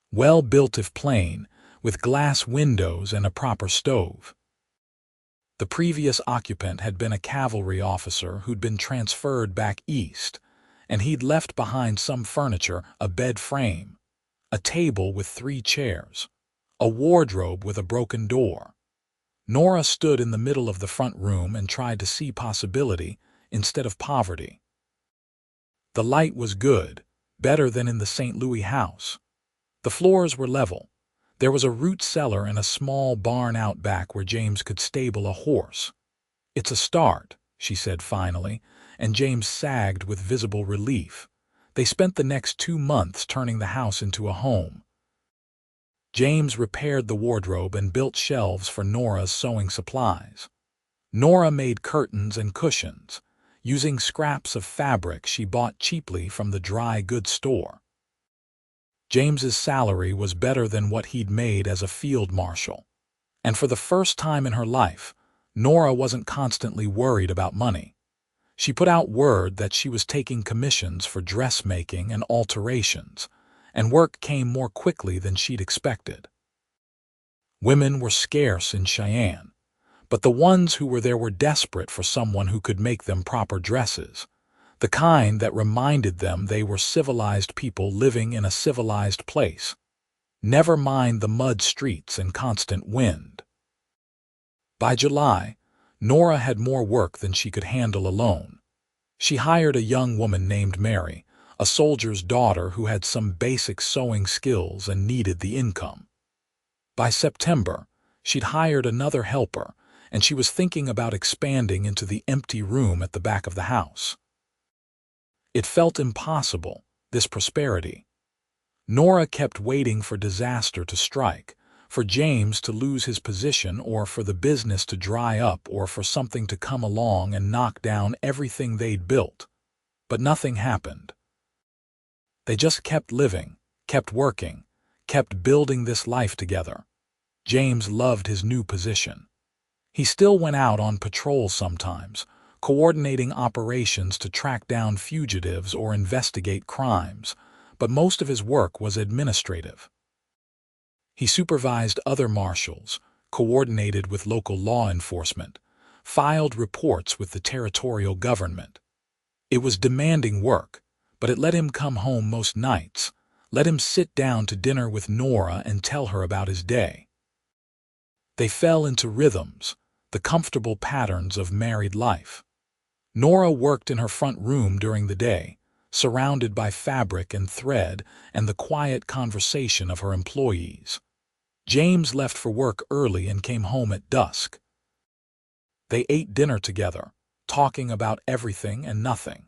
well built if plain, with glass windows and a proper stove. The previous occupant had been a cavalry officer who'd been transferred back east, and he'd left behind some furniture, a bed frame, a table with 3 chairs, a wardrobe with a broken door. Nora stood in the middle of the front room and tried to see possibility instead of poverty. The light was good, better than in the St. Louis house. The floors were level. There was a root cellar and a small barn out back where James could stable a horse. "It's a start," she said finally, and James sagged with visible relief. They spent the next 2 months turning the house into a home. James repaired the wardrobe and built shelves for Nora's sewing supplies. Nora made curtains and cushions, using scraps of fabric she bought cheaply from the dry goods store. James's salary was better than what he'd made as a field marshal, and for the first time in her life, Nora wasn't constantly worried about money. She put out word that she was taking commissions for dressmaking and alterations, and work came more quickly than she'd expected. Women were scarce in Cheyenne, but the ones who were there were desperate for someone who could make them proper dresses, the kind that reminded them they were civilized people living in a civilized place. Never mind the mud streets and constant wind. By July, Nora had more work than she could handle alone. She hired a young woman named Mary, a soldier's daughter who had some basic sewing skills and needed the income. By September, she'd hired another helper, and she was thinking about expanding into the empty room at the back of the house. It felt impossible, this prosperity. Nora kept waiting for disaster to strike, for James to lose his position, or for the business to dry up, or for something to come along and knock down everything they'd built. But nothing happened. They just kept living, kept working, kept building this life together. James loved his new position. He still went out on patrol sometimes, coordinating operations to track down fugitives or investigate crimes, but most of his work was administrative. He supervised other marshals, coordinated with local law enforcement, filed reports with the territorial government. It was demanding work, but it let him come home most nights, let him sit down to dinner with Nora and tell her about his day. They fell into rhythms, the comfortable patterns of married life. Nora worked in her front room during the day, surrounded by fabric and thread and the quiet conversation of her employees. James left for work early and came home at dusk. They ate dinner together, talking about everything and nothing.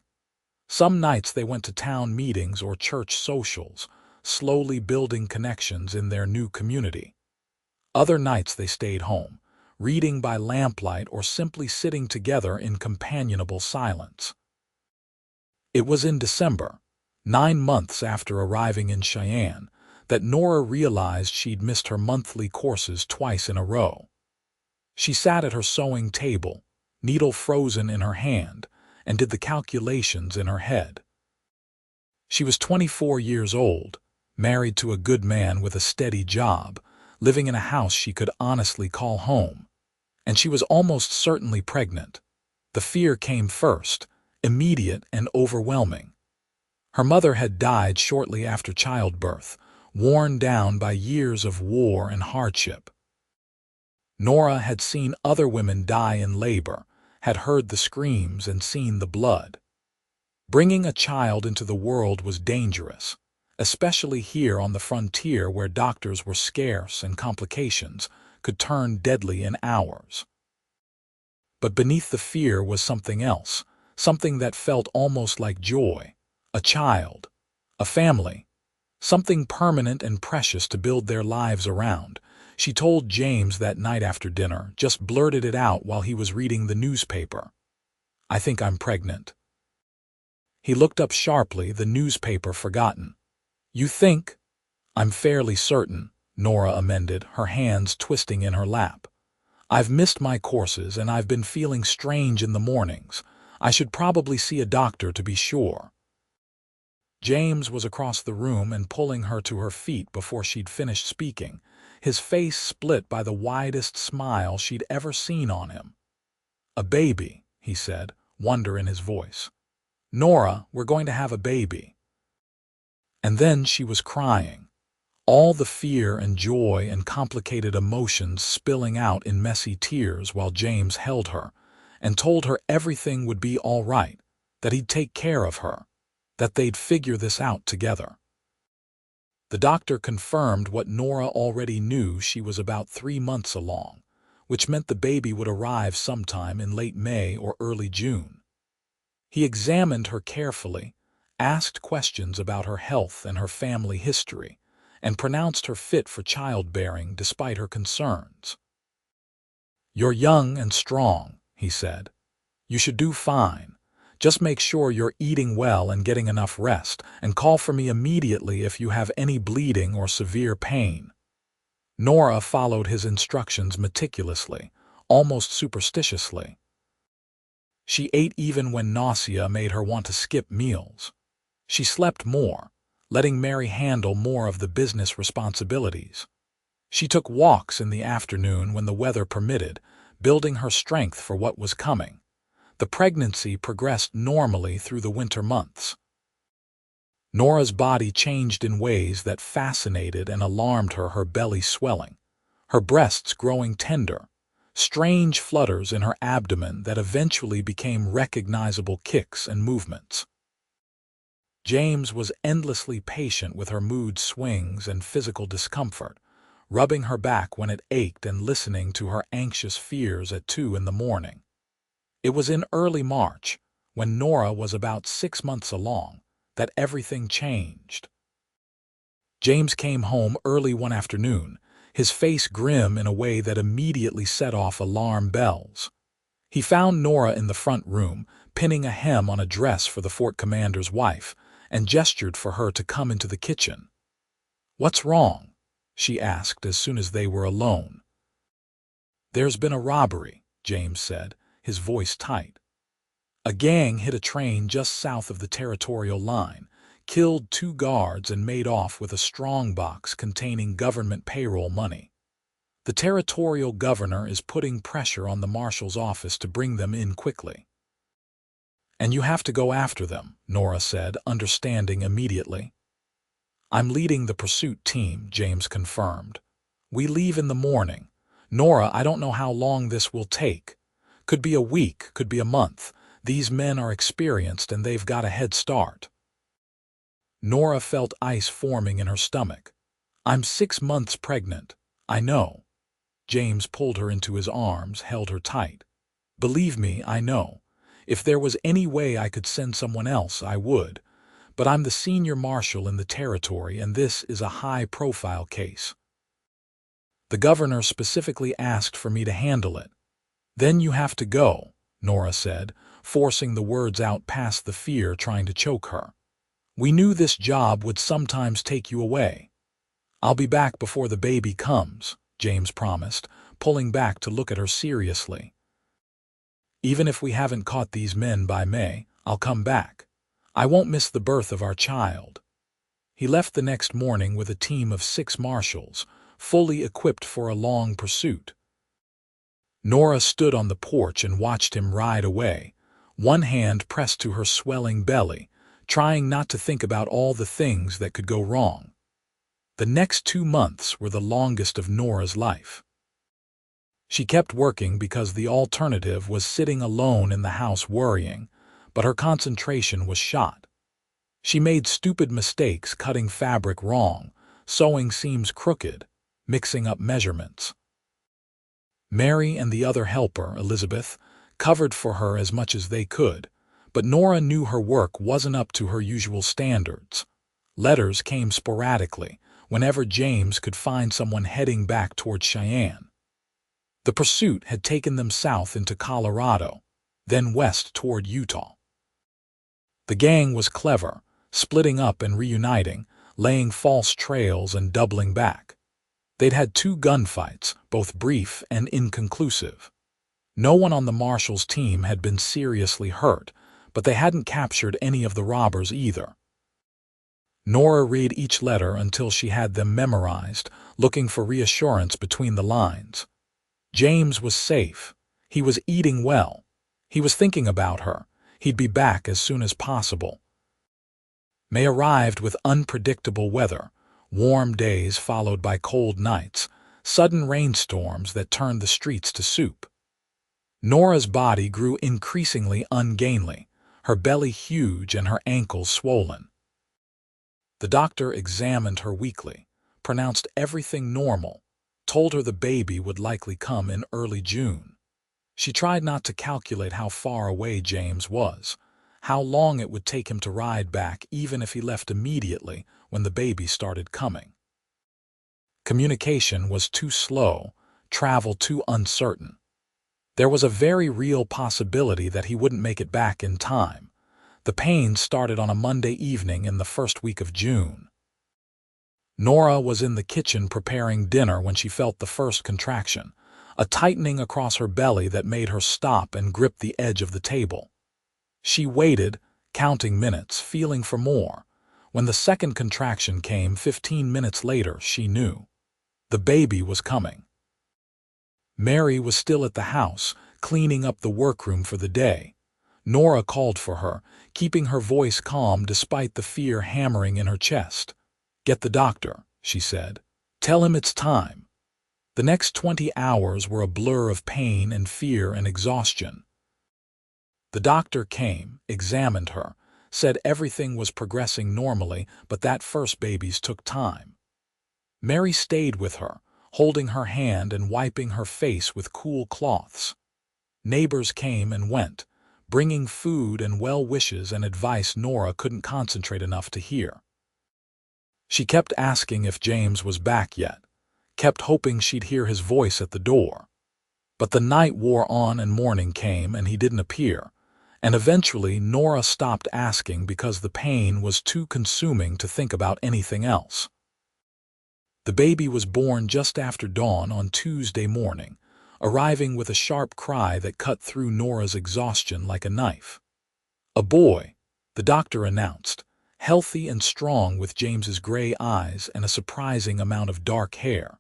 Some nights they went to town meetings or church socials, slowly building connections in their new community. Other nights they stayed home, reading by lamplight or simply sitting together in companionable silence. It was in December, 9 months after arriving in Cheyenne, that Nora realized she'd missed her monthly courses twice in a row. She sat at her sewing table, needle frozen in her hand, and did the calculations in her head. She was 24 years old, married to a good man with a steady job, living in a house she could honestly call home. And she was almost certainly pregnant. The fear came first, immediate and overwhelming. Her mother had died shortly after childbirth, worn down by years of war and hardship. Nora had seen other women die in labor, had heard the screams and seen the blood. Bringing a child into the world was dangerous, especially here on the frontier where doctors were scarce and complications could turn deadly in hours. But beneath the fear was something else, something that felt almost like joy, a child, a family, something permanent and precious to build their lives around. She told James that night after dinner, just blurted it out while he was reading the newspaper. "I think I'm pregnant." He looked up sharply, the newspaper forgotten. "You think?" "I'm fairly certain," Nora amended, her hands twisting in her lap. "I've missed my courses and I've been feeling strange in the mornings. I should probably see a doctor to be sure." James was across the room and pulling her to her feet before she'd finished speaking, his face split by the widest smile she'd ever seen on him. "A baby," he said, wonder in his voice. "Nora, we're going to have a baby." And then she was crying, all the fear and joy and complicated emotions spilling out in messy tears while James held her and told her everything would be all right, that he'd take care of her, that they'd figure this out together. The doctor confirmed what Nora already knew: she was about 3 months along, which meant the baby would arrive sometime in late May or early June. He examined her carefully, asked questions about her health and her family history, and pronounced her fit for childbearing despite her concerns. "You're young and strong," he said. "You should do fine. Just make sure you're eating well and getting enough rest, and call for me immediately if you have any bleeding or severe pain." Nora followed his instructions meticulously, almost superstitiously. She ate even when nausea made her want to skip meals. She slept more, letting Mary handle more of the business responsibilities. She took walks in the afternoon when the weather permitted, building her strength for what was coming. The pregnancy progressed normally through the winter months. Nora's body changed in ways that fascinated and alarmed her, her belly swelling, her breasts growing tender, strange flutters in her abdomen that eventually became recognizable kicks and movements. James was endlessly patient with her mood swings and physical discomfort, rubbing her back when it ached and listening to her anxious fears at 2 in the morning. It was in early March, when Nora was about 6 months along, that everything changed. James came home early one afternoon, his face grim in a way that immediately set off alarm bells. He found Nora in the front room, pinning a hem on a dress for the fort commander's wife, and gestured for her to come into the kitchen. "What's wrong?" she asked as soon as they were alone. "There's been a robbery," James said, his voice tight. "A gang hit a train just south of the territorial line, killed 2 guards and made off with a strongbox containing government payroll money. The territorial governor is putting pressure on the marshal's office to bring them in quickly." "And you have to go after them," Nora said, understanding immediately. "I'm leading the pursuit team," James confirmed. "We leave in the morning. Nora, I don't know how long this will take. Could be a week, could be a month. These men are experienced and they've got a head start." Nora felt ice forming in her stomach. "I'm 6 months pregnant. I know." James pulled her into his arms, held her tight. "Believe me, I know. If there was any way I could send someone else, I would. But I'm the senior marshal in the territory, and this is a high-profile case. The governor specifically asked for me to handle it." "Then you have to go," Nora said, forcing the words out past the fear trying to choke her. "We knew this job would sometimes take you away." "I'll be back before the baby comes," James promised, pulling back to look at her seriously. "Even if we haven't caught these men by May, I'll come back. I won't miss the birth of our child." He left the next morning with a team of 6 marshals, fully equipped for a long pursuit. Nora stood on the porch and watched him ride away, one hand pressed to her swelling belly, trying not to think about all the things that could go wrong. The next 2 months were the longest of Nora's life. She kept working because the alternative was sitting alone in the house worrying, but her concentration was shot. She made stupid mistakes cutting fabric wrong, sewing seams crooked, mixing up measurements. Mary and the other helper, Elizabeth, covered for her as much as they could, but Nora knew her work wasn't up to her usual standards. Letters came sporadically, whenever James could find someone heading back toward Cheyenne. The pursuit had taken them south into Colorado, then west toward Utah. The gang was clever, splitting up and reuniting, laying false trails and doubling back. They'd had 2 gunfights, both brief and inconclusive. No one on the marshal's team had been seriously hurt, but they hadn't captured any of the robbers either. Nora read each letter until she had them memorized, looking for reassurance between the lines. James was safe. He was eating well. He was thinking about her. He'd be back as soon as possible. May arrived with unpredictable weather, warm days followed by cold nights, sudden rainstorms that turned the streets to soup. Nora's body grew increasingly ungainly, her belly huge and her ankles swollen. The doctor examined her weekly, pronounced everything normal, told her the baby would likely come in early June. She tried not to calculate how far away James was, how long it would take him to ride back even if he left immediately when the baby started coming. Communication was too slow, travel too uncertain. There was a very real possibility that he wouldn't make it back in time. The pain started on a Monday evening in the first week of June. Nora was in the kitchen preparing dinner when she felt the first contraction, a tightening across her belly that made her stop and grip the edge of the table. She waited, counting minutes, feeling for more. When the second contraction came 15 minutes later, she knew. The baby was coming. Mary was still at the house, cleaning up the workroom for the day. Nora called for her, keeping her voice calm despite the fear hammering in her chest. "Get the doctor," she said. "Tell him it's time." The next 20 hours were a blur of pain and fear and exhaustion. The doctor came, examined her, said everything was progressing normally, but that first baby's took time. Mary stayed with her, holding her hand and wiping her face with cool cloths. Neighbors came and went, bringing food and well wishes and advice Nora couldn't concentrate enough to hear. She kept asking if James was back yet, kept hoping she'd hear his voice at the door. But the night wore on and morning came and he didn't appear, and eventually Nora stopped asking because the pain was too consuming to think about anything else. The baby was born just after dawn on Tuesday morning, arriving with a sharp cry that cut through Nora's exhaustion like a knife. A boy, the doctor announced, healthy and strong with James's gray eyes and a surprising amount of dark hair.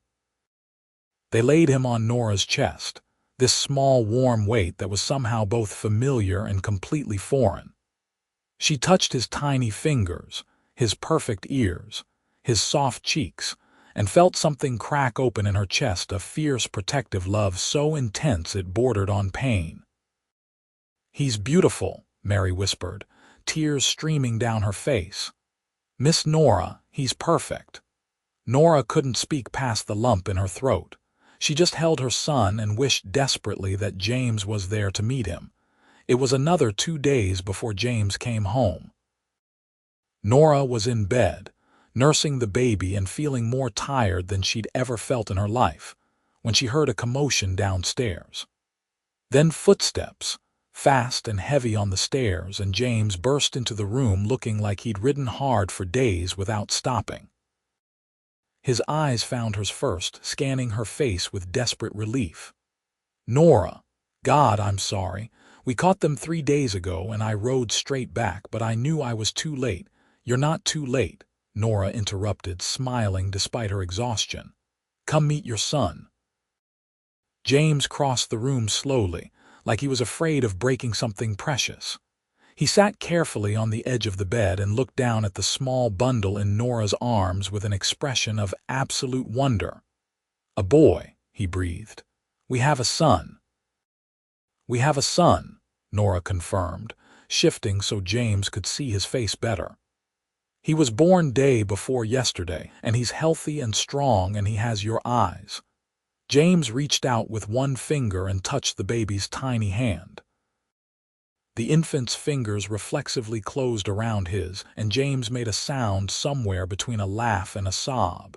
They laid him on Nora's chest, this small warm weight that was somehow both familiar and completely foreign. She touched his tiny fingers, his perfect ears, his soft cheeks, and felt something crack open in her chest, a fierce protective love so intense it bordered on pain. "He's beautiful," Mary whispered, tears streaming down her face. "Miss Nora, he's perfect." Nora couldn't speak past the lump in her throat. She just held her son and wished desperately that James was there to meet him. It was another 2 days before James came home. Nora was in bed, nursing the baby and feeling more tired than she'd ever felt in her life, when she heard a commotion downstairs. Then footsteps, fast and heavy on the stairs, and James burst into the room looking like he'd ridden hard for days without stopping. His eyes found hers first, scanning her face with desperate relief. "Nora, God, I'm sorry. We caught them 3 days ago and I rode straight back, but I knew I was too late." "You're not too late," Nora interrupted, smiling despite her exhaustion. "Come meet your son." James crossed the room slowly, like he was afraid of breaking something precious. He sat carefully on the edge of the bed and looked down at the small bundle in Nora's arms with an expression of absolute wonder. "A boy," he breathed. "We have a son." "We have a son," Nora confirmed, shifting so James could see his face better. "He was born day before yesterday, and he's healthy and strong, and he has your eyes." James reached out with one finger and touched the baby's tiny hand. The infant's fingers reflexively closed around his, and James made a sound somewhere between a laugh and a sob.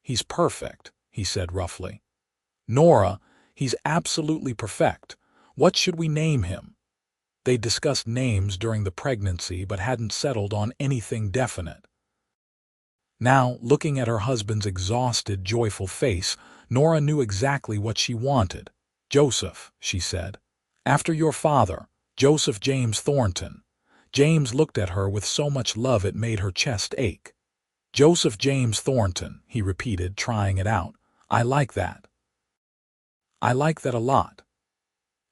"He's perfect," he said roughly. "Nora, he's absolutely perfect. What should we name him?" They discussed names during the pregnancy but hadn't settled on anything definite. Now, looking at her husband's exhausted, joyful face, Nora knew exactly what she wanted. "Joseph," she said. "After your father, Joseph James Thornton." James looked at her with so much love it made her chest ache. "Joseph James Thornton," he repeated, trying it out. "I like that. I like that a lot."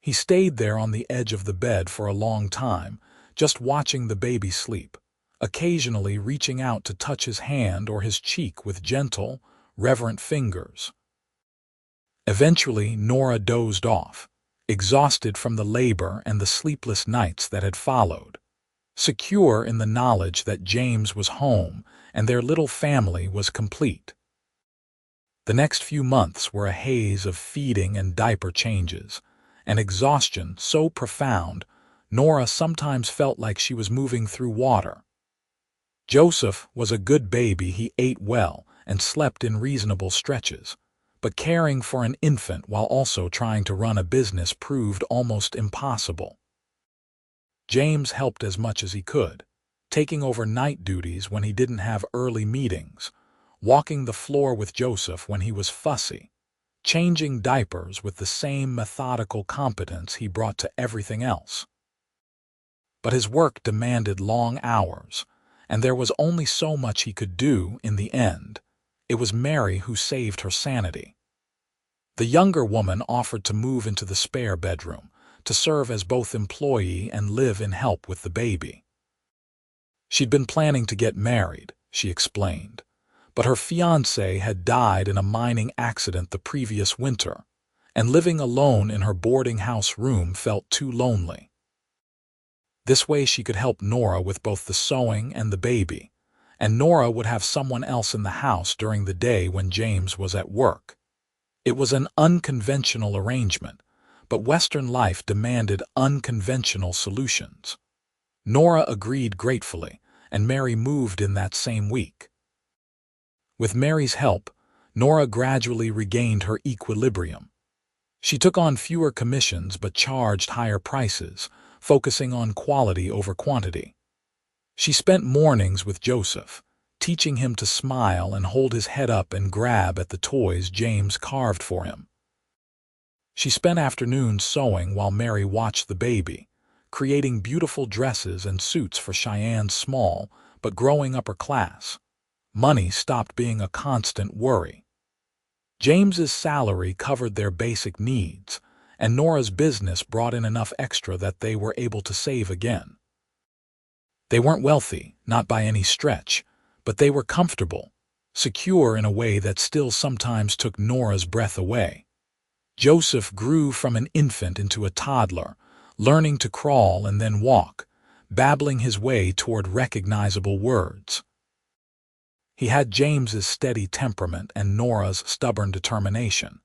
He stayed there on the edge of the bed for a long time, just watching the baby sleep, occasionally reaching out to touch his hand or his cheek with gentle, reverent fingers. Eventually, Nora dozed off, exhausted from the labor and the sleepless nights that had followed, secure in the knowledge that James was home and their little family was complete. The next few months were a haze of feeding and diaper changes, an exhaustion so profound, Nora sometimes felt like she was moving through water. Joseph was a good baby. He ate well and slept in reasonable stretches, but caring for an infant while also trying to run a business proved almost impossible. James helped as much as he could, taking over night duties when he didn't have early meetings, walking the floor with Joseph when he was fussy, changing diapers with the same methodical competence he brought to everything else. But his work demanded long hours, and there was only so much he could do in the end. It was Mary who saved her sanity. The younger woman offered to move into the spare bedroom, to serve as both employee and live-in help with the baby. She'd been planning to get married, she explained, but her fiancé had died in a mining accident the previous winter, and living alone in her boarding house room felt too lonely. This way she could help Nora with both the sewing and the baby, and Nora would have someone else in the house during the day when James was at work. It was an unconventional arrangement, but Western life demanded unconventional solutions. Nora agreed gratefully, and Mary moved in that same week. With Mary's help, Nora gradually regained her equilibrium. She took on fewer commissions but charged higher prices, focusing on quality over quantity. She spent mornings with Joseph, teaching him to smile and hold his head up and grab at the toys James carved for him. She spent afternoons sewing while Mary watched the baby, creating beautiful dresses and suits for Cheyenne's small but growing upper class. Money stopped being a constant worry. James's salary covered their basic needs, and Nora's business brought in enough extra that they were able to save again. They weren't wealthy, not by any stretch, but they were comfortable, secure in a way that still sometimes took Nora's breath away. Joseph grew from an infant into a toddler, learning to crawl and then walk, babbling his way toward recognizable words. He had James's steady temperament and Nora's stubborn determination,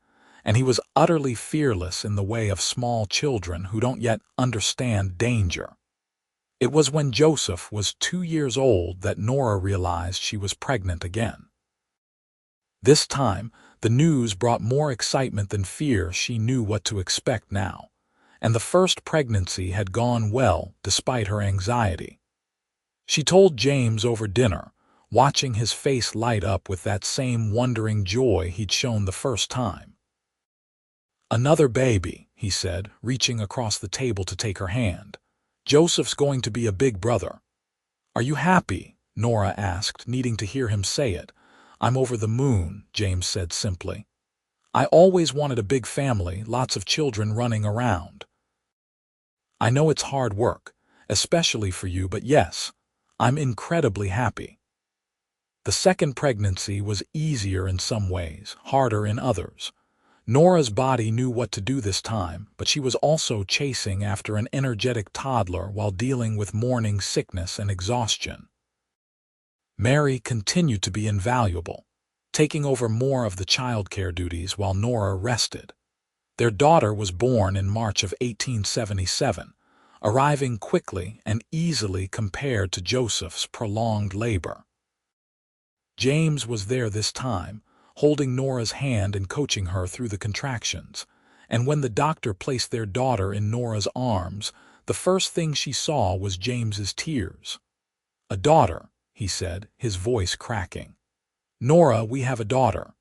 and he was utterly fearless in the way of small children who don't yet understand danger. It was when Joseph was 2 years old that Nora realized she was pregnant again. This time, the news brought more excitement than fear. She knew what to expect now, and the first pregnancy had gone well despite her anxiety. She told James over dinner, watching his face light up with that same wondering joy he'd shown the first time. "Another baby," he said, reaching across the table to take her hand. "Joseph's going to be a big brother." "Are you happy?" Nora asked, needing to hear him say it. "I'm over the moon," James said simply. "I always wanted a big family, lots of children running around. I know it's hard work, especially for you, but yes, I'm incredibly happy." The second pregnancy was easier in some ways, harder in others. Nora's body knew what to do this time, but she was also chasing after an energetic toddler while dealing with morning sickness and exhaustion. Mary continued to be invaluable, taking over more of the childcare duties while Nora rested. Their daughter was born in March of 1877, arriving quickly and easily compared to Joseph's prolonged labor. James was there this time, holding Nora's hand and coaching her through the contractions, and when the doctor placed their daughter in Nora's arms, the first thing she saw was James's tears. "A daughter," he said, his voice cracking. "Nora, we have a daughter."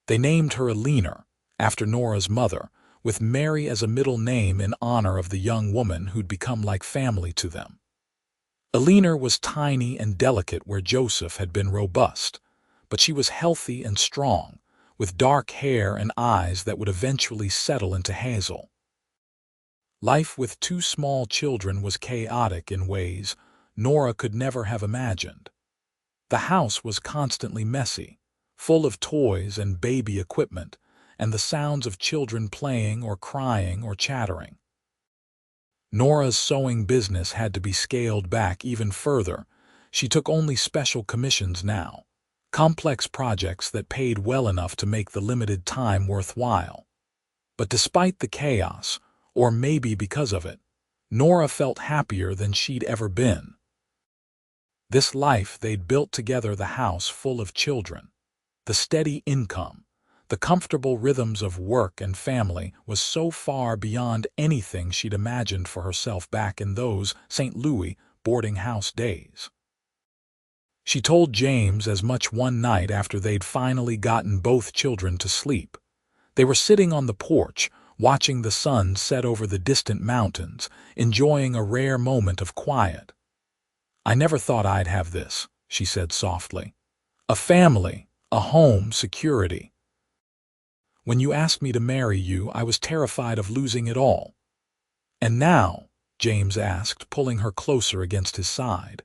They named her Eleanor, after Nora's mother, with Mary as a middle name in honor of the young woman who'd become like family to them. Eleanor was tiny and delicate where Joseph had been robust, but she was healthy and strong, with dark hair and eyes that would eventually settle into hazel. Life with 2 small children was chaotic in ways Nora could never have imagined. The house was constantly messy, full of toys and baby equipment, and the sounds of children playing or crying or chattering. Nora's sewing business had to be scaled back even further. She took only special commissions now, complex projects that paid well enough to make the limited time worthwhile. But despite the chaos, or maybe because of it, Nora felt happier than she'd ever been. This life they'd built together, the house full of children, the steady income, the comfortable rhythms of work and family, was so far beyond anything she'd imagined for herself back in those St. Louis boarding house days. She told James as much one night after they'd finally gotten both children to sleep. They were sitting on the porch, watching the sun set over the distant mountains, enjoying a rare moment of quiet. "I never thought I'd have this," she said softly. "A family, a home, security. When you asked me to marry you, I was terrified of losing it all." "And now?" James asked, pulling her closer against his side.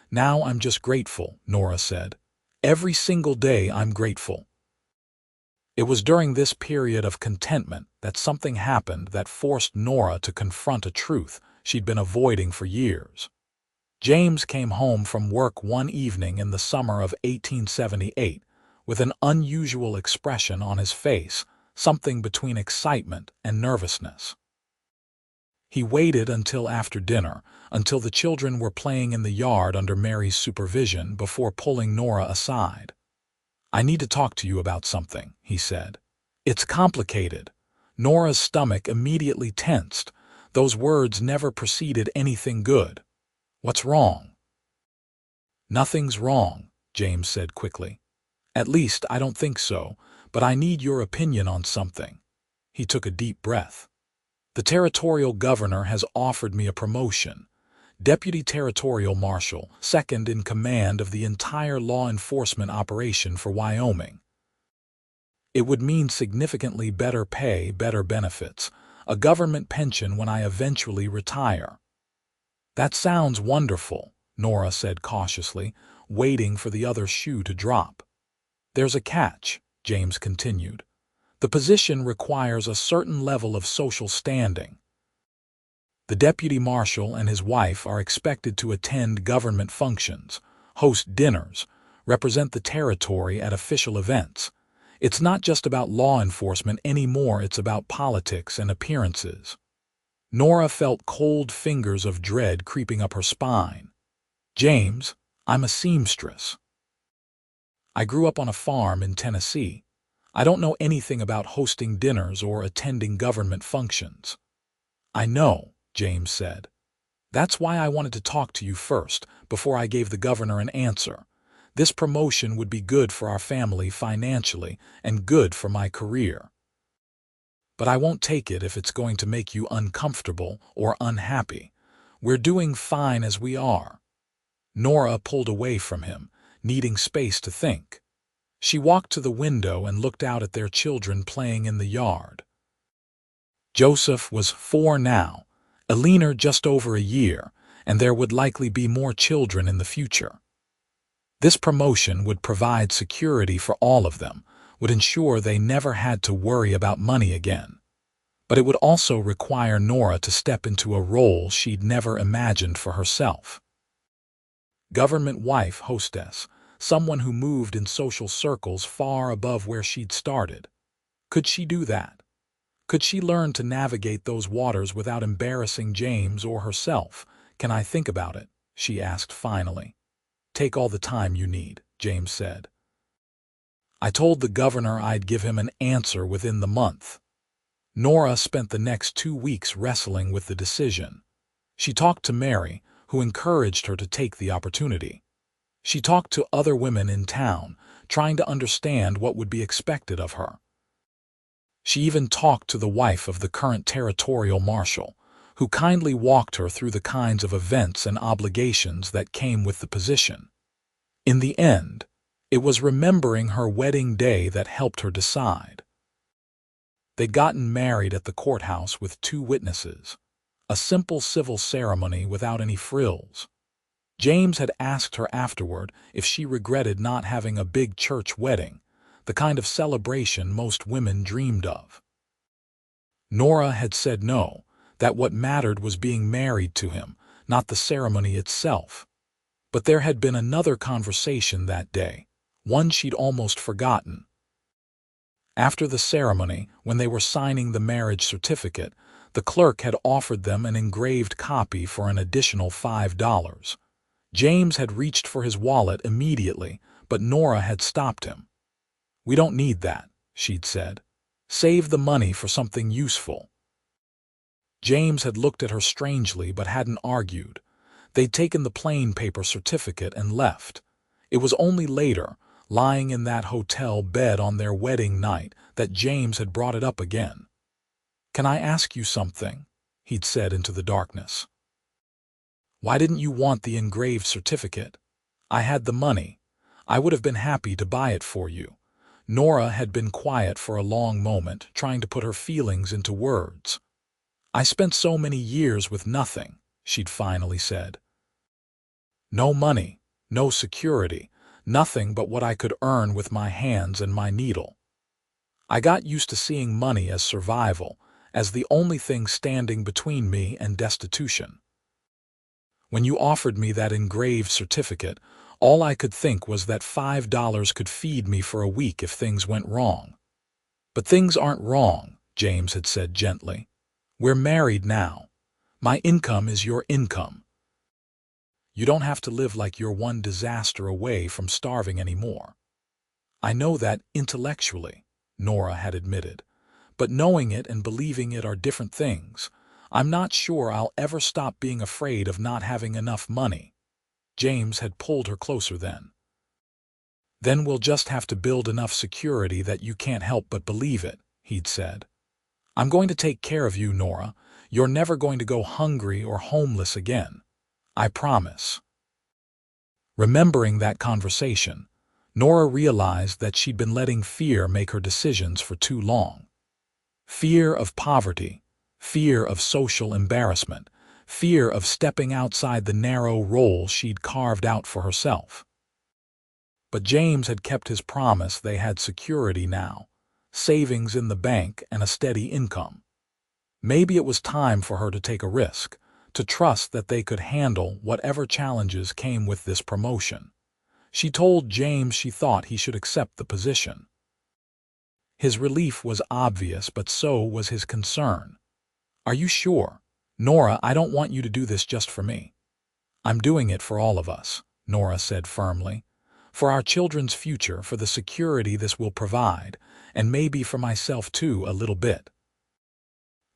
"Now I'm just grateful," Nora said. "Every single day I'm grateful." It was during this period of contentment that something happened that forced Nora to confront a truth she'd been avoiding for years. James came home from work one evening in the summer of 1878, with an unusual expression on his face, something between excitement and nervousness. He waited until after dinner, until the children were playing in the yard under Mary's supervision before pulling Nora aside. "I need to talk to you about something," he said. "It's complicated." Nora's stomach immediately tensed. Those words never preceded anything good. "What's wrong?" "Nothing's wrong," James said quickly. "At least, I don't think so, but I need your opinion on something." He took a deep breath. "The territorial governor has offered me a promotion. Deputy Territorial Marshal, second in command of the entire law enforcement operation for Wyoming. It would mean significantly better pay, better benefits, a government pension when I eventually retire." "That sounds wonderful," Nora said cautiously, waiting for the other shoe to drop. "There's a catch," James continued. "The position requires a certain level of social standing. The deputy marshal and his wife are expected to attend government functions, host dinners, represent the territory at official events. It's not just about law enforcement anymore, it's about politics and appearances." Nora felt cold fingers of dread creeping up her spine. "James, I'm a seamstress. I grew up on a farm in Tennessee. I don't know anything about hosting dinners or attending government functions." "I know," James said. "That's why I wanted to talk to you first, before I gave the governor an answer. This promotion would be good for our family financially and good for my career. But I won't take it if it's going to make you uncomfortable or unhappy. We're doing fine as we are." Nora pulled away from him, needing space to think. She walked to the window and looked out at their children playing in the yard. Joseph was 4 now, Eleanor just over a year, and there would likely be more children in the future. This promotion would provide security for all of them, would ensure they never had to worry about money again. But it would also require Nora to step into a role she'd never imagined for herself. Government wife hostess, someone who moved in social circles far above where she'd started. Could she do that? Could she learn to navigate those waters without embarrassing James or herself? "Can I think about it?" she asked finally. "Take all the time you need," James said. "I told the governor I'd give him an answer within the month." Nora spent the next 2 weeks wrestling with the decision. She talked to Mary, who encouraged her to take the opportunity. She talked to other women in town, trying to understand what would be expected of her. She even talked to the wife of the current territorial marshal, who kindly walked her through the kinds of events and obligations that came with the position. In the end, it was remembering her wedding day that helped her decide. They'd gotten married at the courthouse with 2 witnesses, a simple civil ceremony without any frills. James had asked her afterward if she regretted not having a big church wedding, the kind of celebration most women dreamed of. Nora had said no, that what mattered was being married to him, not the ceremony itself. But there had been another conversation that day, one she'd almost forgotten. After the ceremony, when they were signing the marriage certificate, the clerk had offered them an engraved copy for an additional $5. James had reached for his wallet immediately, but Nora had stopped him. "We don't need that," she'd said. "Save the money for something useful." James had looked at her strangely but hadn't argued. They'd taken the plain paper certificate and left. It was only later, lying in that hotel bed on their wedding night, that James had brought it up again. "Can I ask you something?" he'd said into the darkness. "Why didn't you want the engraved certificate? I had the money. I would have been happy to buy it for you." Nora had been quiet for a long moment, trying to put her feelings into words. "I spent so many years with nothing," she'd finally said. "No money, no security, nothing but what I could earn with my hands and my needle. I got used to seeing money as survival, as the only thing standing between me and destitution. When you offered me that engraved certificate, All I could think was that $5 could feed me for a week if things went wrong. But things aren't wrong, James had said gently. We're married now. My income is your income. You don't have to live like you're one disaster away from starving anymore. I know that intellectually, Nora had admitted, but knowing it and believing it are different things. I'm not sure I'll ever stop being afraid of not having enough money. James had pulled her closer then. Then we'll just have to build enough security that you can't help but believe it, he'd said. I'm going to take care of you, Nora. You're never going to go hungry or homeless again. I promise. Remembering that conversation, Nora realized that she'd been letting fear make her decisions for too long. Fear of poverty, fear of social embarrassment, fear of stepping outside the narrow role she'd carved out for herself. But James had kept his promise. They had security now, savings in the bank and a steady income. Maybe it was time for her to take a risk, to trust that they could handle whatever challenges came with this promotion. She told James she thought he should accept the position. His relief was obvious, but so was his concern. Are you sure? Nora, I don't want you to do this just for me. I'm doing it for all of us, Nora said firmly. For our children's future, for the security this will provide, and maybe for myself too a little bit.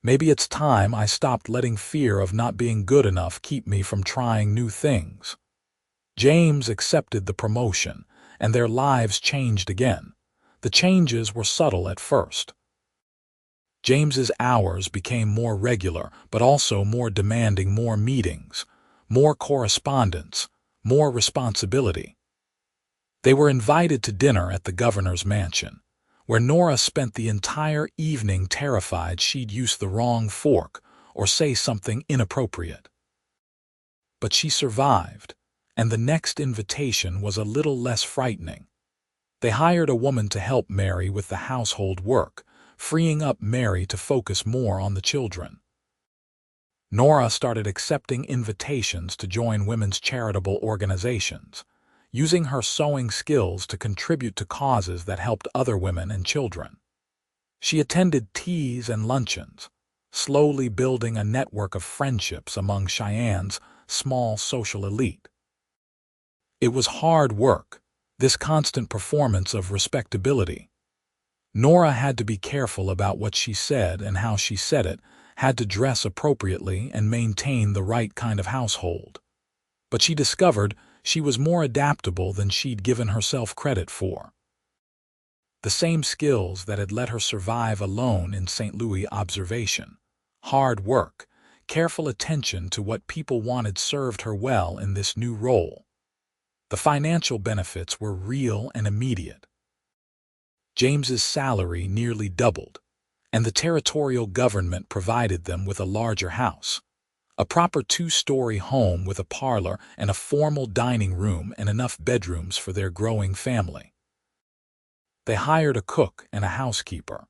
Maybe it's time I stopped letting fear of not being good enough keep me from trying new things. James accepted the promotion, and their lives changed again. The changes were subtle at first. James's hours became more regular, but also more demanding, more meetings, more correspondence, more responsibility. They were invited to dinner at the governor's mansion, where Nora spent the entire evening terrified she'd use the wrong fork or say something inappropriate. But she survived, and the next invitation was a little less frightening. They hired a woman to help Mary with the household work, freeing up Mary to focus more on the children. Nora started accepting invitations to join women's charitable organizations, using her sewing skills to contribute to causes that helped other women and children. She attended teas and luncheons, slowly building a network of friendships among Cheyenne's small social elite. It was hard work, this constant performance of respectability. Nora had to be careful about what she said and how she said it, had to dress appropriately and maintain the right kind of household. But she discovered she was more adaptable than she'd given herself credit for. The same skills that had let her survive alone in St. Louis: observation, hard work, careful attention to what people wanted served her well in this new role. The financial benefits were real and immediate. James's salary nearly doubled, and the territorial government provided them with a larger house, a proper 2-story home with a parlor and a formal dining room and enough bedrooms for their growing family. They hired a cook and a housekeeper,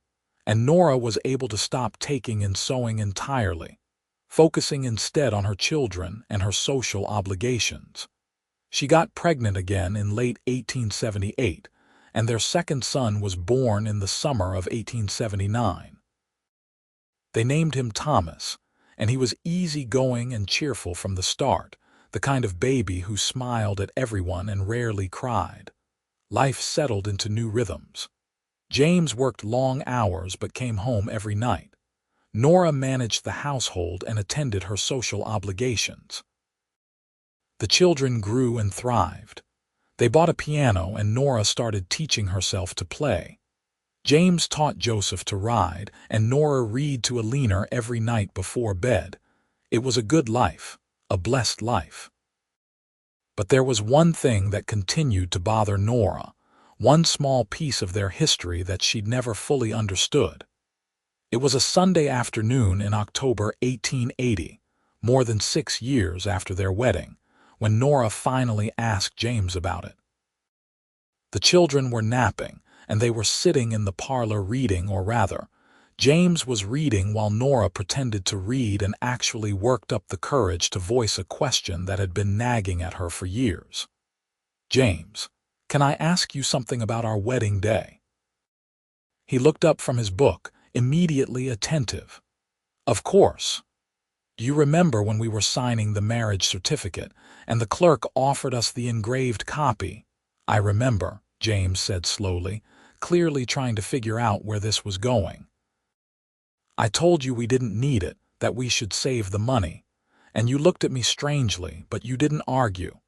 and Nora was able to stop taking in sewing entirely, focusing instead on her children and her social obligations. She got pregnant again in late 1878, and their second son was born in the summer of 1879. They named him Thomas, and he was easygoing and cheerful from the start, the kind of baby who smiled at everyone and rarely cried. Life settled into new rhythms. James worked long hours but came home every night. Nora managed the household and attended her social obligations. The children grew and thrived. They bought a piano and Nora started teaching herself to play. James taught Joseph to ride and Nora read to Alina every night before bed. It was a good life, a blessed life. But there was one thing that continued to bother Nora, one small piece of their history that she'd never fully understood. It was a Sunday afternoon in October 1880, more than 6 years after their wedding, when Nora finally asked James about it. The children were napping, and they were sitting in the parlor reading, or rather, James was reading while Nora pretended to read and actually worked up the courage to voice a question that had been nagging at her for years. James, can I ask you something about our wedding day?" He looked up from his book, immediately attentive. "Of course. Do you remember when we were signing the marriage certificate and the clerk offered us the engraved copy?" "I remember," James said slowly, clearly trying to figure out where this was going. "I told you we didn't need it, that we should save the money, and you looked at me strangely, but you didn't argue."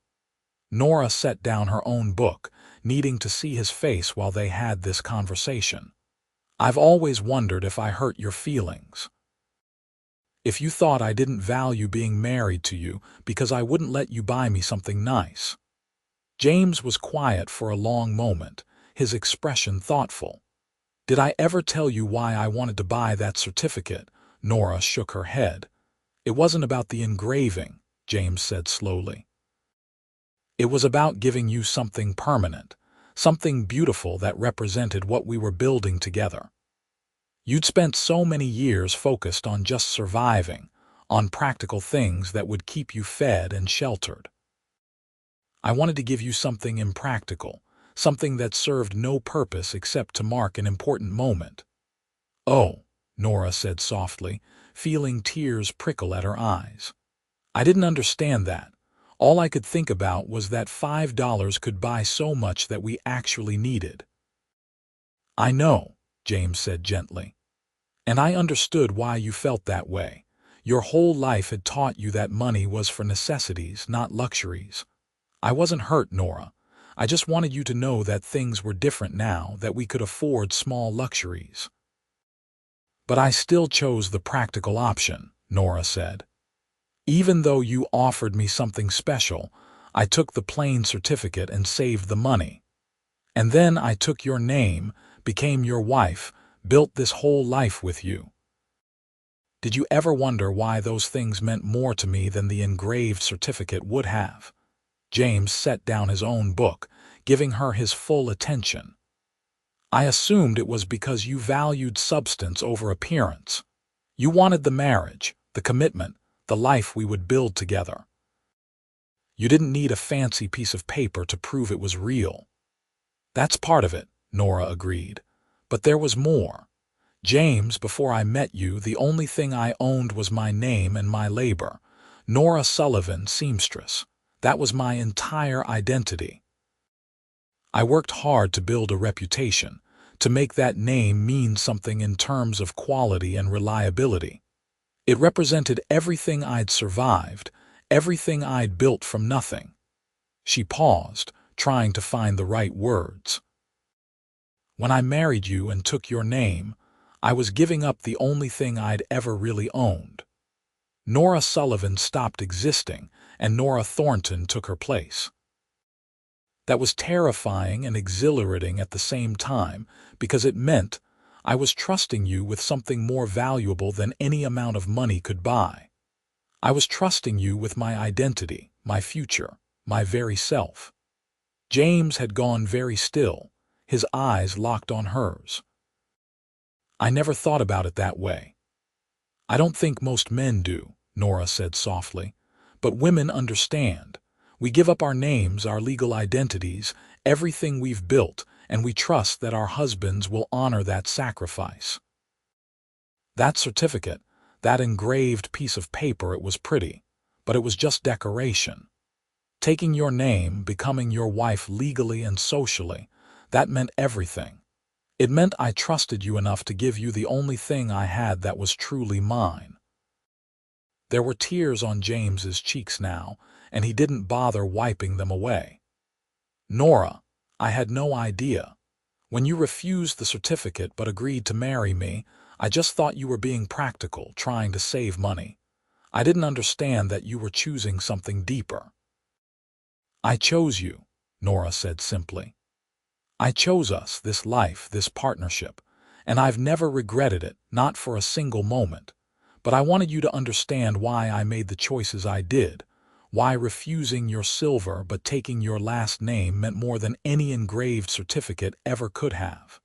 Nora set down her own book, needing to see his face while they had this conversation. "I've always wondered if I hurt your feelings. If you thought I didn't value being married to you because I wouldn't let you buy me something nice." James was quiet for a long moment, his expression thoughtful. "Did I ever tell you why I wanted to buy that certificate?" Nora shook her head. "It wasn't about the engraving," James said slowly. "It was about giving you something permanent, something beautiful that represented what we were building together. You'd spent so many years focused on just surviving, on practical things that would keep you fed and sheltered. I wanted to give you something impractical, something that served no purpose except to mark an important moment." "Oh," Nora said softly, feeling tears prickle at her eyes. "I didn't understand that. All I could think about was that $5 could buy so much that we actually needed." "I know," James said gently. "And I understood why you felt that way. Your whole life had taught you that money was for necessities, not luxuries. I wasn't hurt, Nora. I just wanted you to know that things were different now, that we could afford small luxuries." "But I still chose the practical option," Nora said. "Even though you offered me something special, I took the plain certificate and saved the money. And then I took your name, became your wife, built this whole life with you. Did you ever wonder why those things meant more to me than the engraved certificate would have?" James set down his own book, giving her his full attention. "I assumed it was because you valued substance over appearance. You wanted the marriage, the commitment, the life we would build together. You didn't need a fancy piece of paper to prove it was real." "That's part of it," Nora agreed. "But there was more. James, before I met you, the only thing I owned was my name and my labor. Nora Sullivan, seamstress. That was my entire identity. I worked hard to build a reputation, to make that name mean something in terms of quality and reliability. It represented everything I'd survived, everything I'd built from nothing." She paused, trying to find the right words. "When I married you and took your name, I was giving up the only thing I'd ever really owned. Nora Sullivan stopped existing, and Nora Thornton took her place. That was terrifying and exhilarating at the same time, because it meant I was trusting you with something more valuable than any amount of money could buy. I was trusting you with my identity, my future, my very self." James had gone very still, his eyes locked on hers. "I never thought about it that way." "I don't think most men do," Nora said softly. "But women understand. We give up our names, our legal identities, everything we've built, and we trust that our husbands will honor that sacrifice. That certificate, that engraved piece of paper, it was pretty, but it was just decoration. Taking your name, becoming your wife legally and socially, that meant everything. It meant I trusted you enough to give you the only thing I had that was truly mine." There were tears on James's cheeks now, and he didn't bother wiping them away. "Nora, I had no idea. When you refused the certificate but agreed to marry me, I just thought you were being practical, trying to save money. I didn't understand that you were choosing something deeper." "I chose you," Nora said simply. "I chose us, this life, this partnership, and I've never regretted it, not for a single moment. But I wanted you to understand why I made the choices I did, why refusing your silver but taking your last name meant more than any engraved certificate ever could have."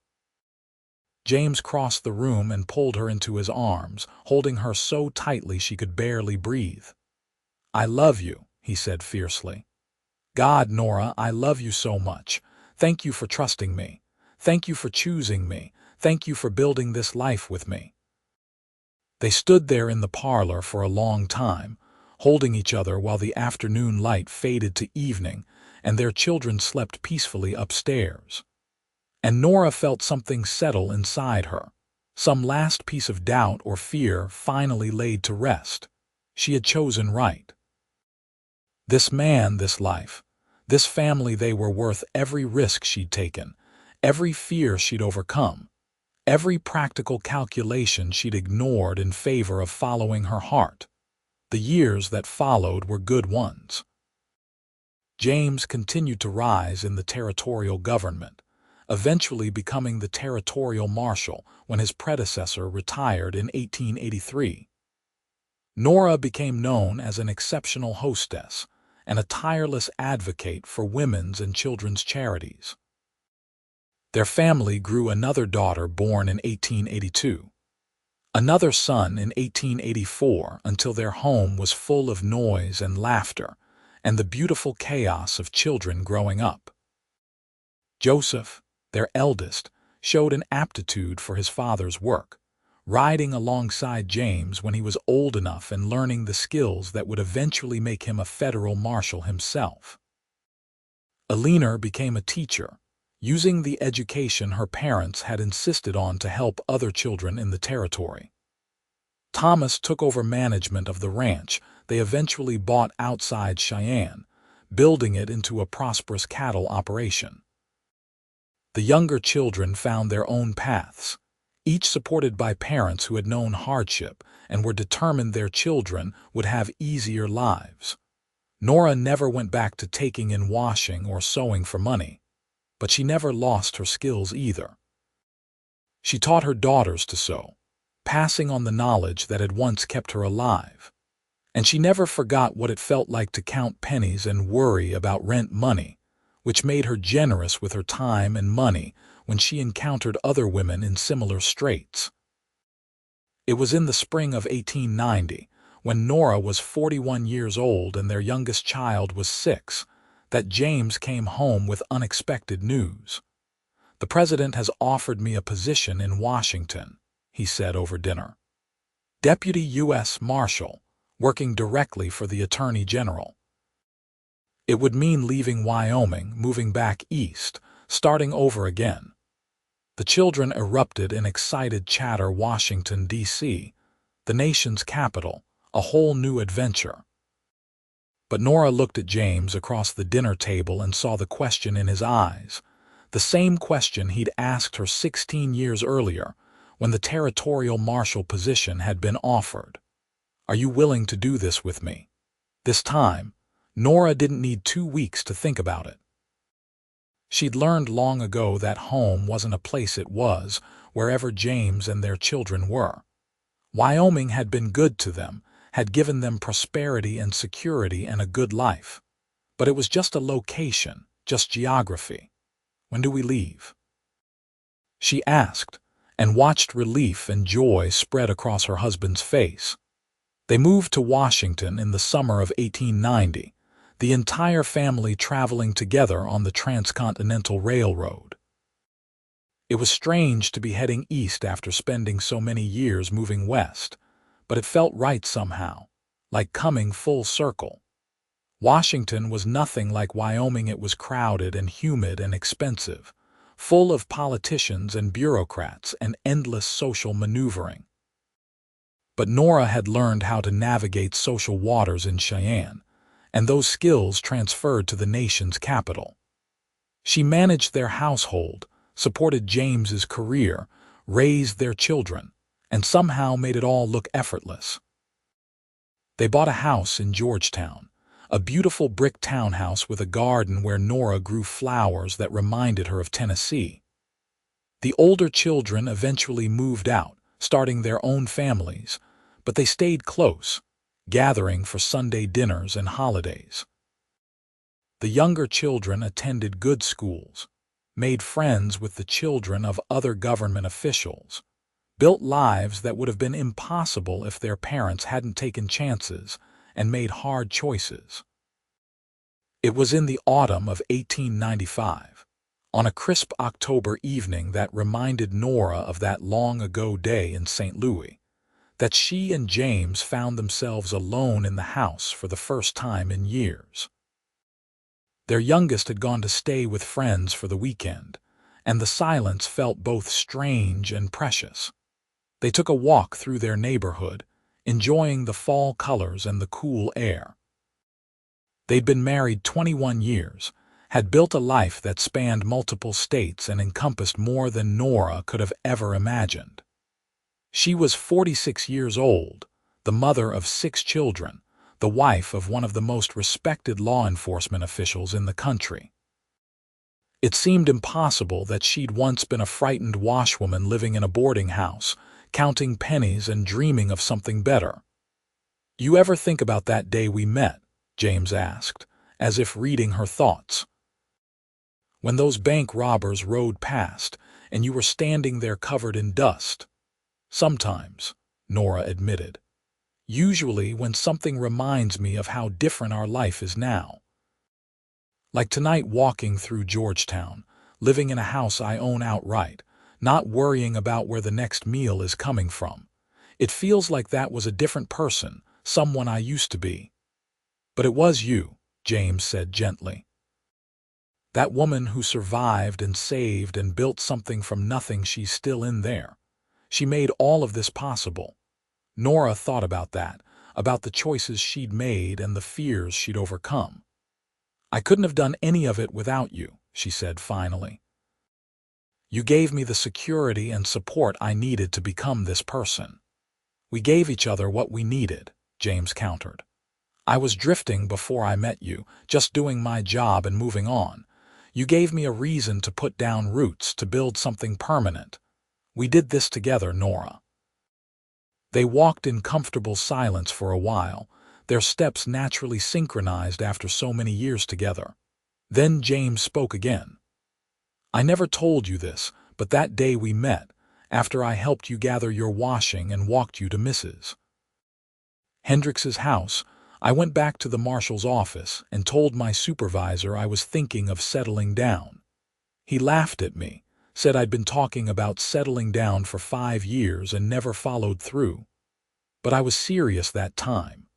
James crossed the room and pulled her into his arms, holding her so tightly she could barely breathe. "I love you," he said fiercely. God, Nora, I love you so much. Thank you for trusting me. Thank you for choosing me. Thank you for building this life with me. They stood there in the parlor for a long time, holding each other while the afternoon light faded to evening and their children slept peacefully upstairs. And Nora felt something settle inside her. Some last piece of doubt or fear finally laid to rest. She had chosen right. This man, this life, this family, they were worth every risk she'd taken, every fear she'd overcome, every practical calculation she'd ignored in favor of following her heart. The years that followed were good ones. James continued to rise in the territorial government, eventually becoming the territorial marshal when his predecessor retired in 1883. Nora became known as an exceptional hostess and a tireless advocate for women's and children's charities. Their family grew another daughter born in 1882, another son in 1884, until their home was full of noise and laughter and the beautiful chaos of children growing up. Joseph, their eldest, showed an aptitude for his father's work, riding alongside James when he was old enough and learning the skills that would eventually make him a federal marshal himself. Eleanor became a teacher, using the education her parents had insisted on to help other children in the territory. Thomas took over management of the ranch they eventually bought outside Cheyenne, building it into a prosperous cattle operation. The younger children found their own paths, each supported by parents who had known hardship and were determined their children would have easier lives. Nora never went back to taking in washing or sewing for money, but she never lost her skills either. She taught her daughters to sew, passing on the knowledge that had once kept her alive. And she never forgot what it felt like to count pennies and worry about rent money, which made her generous with her time and money when she encountered other women in similar straits. It was in the spring of 1890, when Nora was 41 years old and their youngest child was 6, that James came home with unexpected news. "The president has offered me a position in Washington," he said over dinner. "Deputy U.S. Marshal, working directly for the Attorney General. It would mean leaving Wyoming, moving back east, starting over again." The children erupted in excited chatter. Washington, D.C., the nation's capital, a whole new adventure. But Nora looked at James across the dinner table and saw the question in his eyes, the same question he'd asked her 16 years earlier when the territorial marshal position had been offered. "Are you willing to do this with me?" This time, Nora didn't need 2 weeks to think about it. She'd learned long ago that home wasn't a place, it was wherever James and their children were. Wyoming had been good to them, had given them prosperity and security and a good life. But it was just a location, just geography. "When do we leave?" she asked, and watched relief and joy spread across her husband's face. They moved to Washington in the summer of 1890, the entire family traveling together on the Transcontinental Railroad. It was strange to be heading east after spending so many years moving west, but it felt right somehow, like coming full circle. Washington was nothing like Wyoming. It was crowded and humid and expensive, full of politicians and bureaucrats and endless social maneuvering. But Nora had learned how to navigate social waters in Cheyenne, and those skills transferred to the nation's capital. She managed their household, supported James's career, raised their children, and somehow made it all look effortless. They bought a house in Georgetown, a beautiful brick townhouse with a garden where Nora grew flowers that reminded her of Tennessee. The older children eventually moved out, starting their own families, but they stayed close, gathering for Sunday dinners and holidays. The younger children attended good schools, made friends with the children of other government officials, built lives that would have been impossible if their parents hadn't taken chances and made hard choices. It was in the autumn of 1895, on a crisp October evening that reminded Nora of that long-ago day in St. Louis, that she and James found themselves alone in the house for the first time in years. Their youngest had gone to stay with friends for the weekend, and the silence felt both strange and precious. They took a walk through their neighborhood, enjoying the fall colors and the cool air. They'd been married 21 years, had built a life that spanned multiple states and encompassed more than Nora could have ever imagined. She was 46 years old, the mother of 6 children, the wife of one of the most respected law enforcement officials in the country. It seemed impossible that she'd once been a frightened washwoman living in a boarding house, counting pennies and dreaming of something better. "You ever think about that day we met?" James asked, as if reading her thoughts. "When those bank robbers rode past, and you were standing there covered in dust?" "Sometimes," Nora admitted. "Usually when something reminds me of how different our life is now. Like tonight walking through Georgetown, living in a house I own outright, not worrying about where the next meal is coming from. It feels like that was a different person, someone I used to be." "But it was you," James said gently. "That woman who survived and saved and built something from nothing. She's still in there. She made all of this possible." Nora thought about that, about the choices she'd made and the fears she'd overcome. "I couldn't have done any of it without you," she said finally. "You gave me the security and support I needed to become this person." "We gave each other what we needed," James countered. "I was drifting before I met you, just doing my job and moving on. You gave me a reason to put down roots, to build something permanent. We did this together, Nora." They walked in comfortable silence for a while, their steps naturally synchronized after so many years together. Then James spoke again. "I never told you this, but that day we met, after I helped you gather your washing and walked you to Mrs. Hendricks's house, I went back to the marshal's office and told my supervisor I was thinking of settling down. He laughed at me, said I'd been talking about settling down for 5 years and never followed through. But I was serious that time.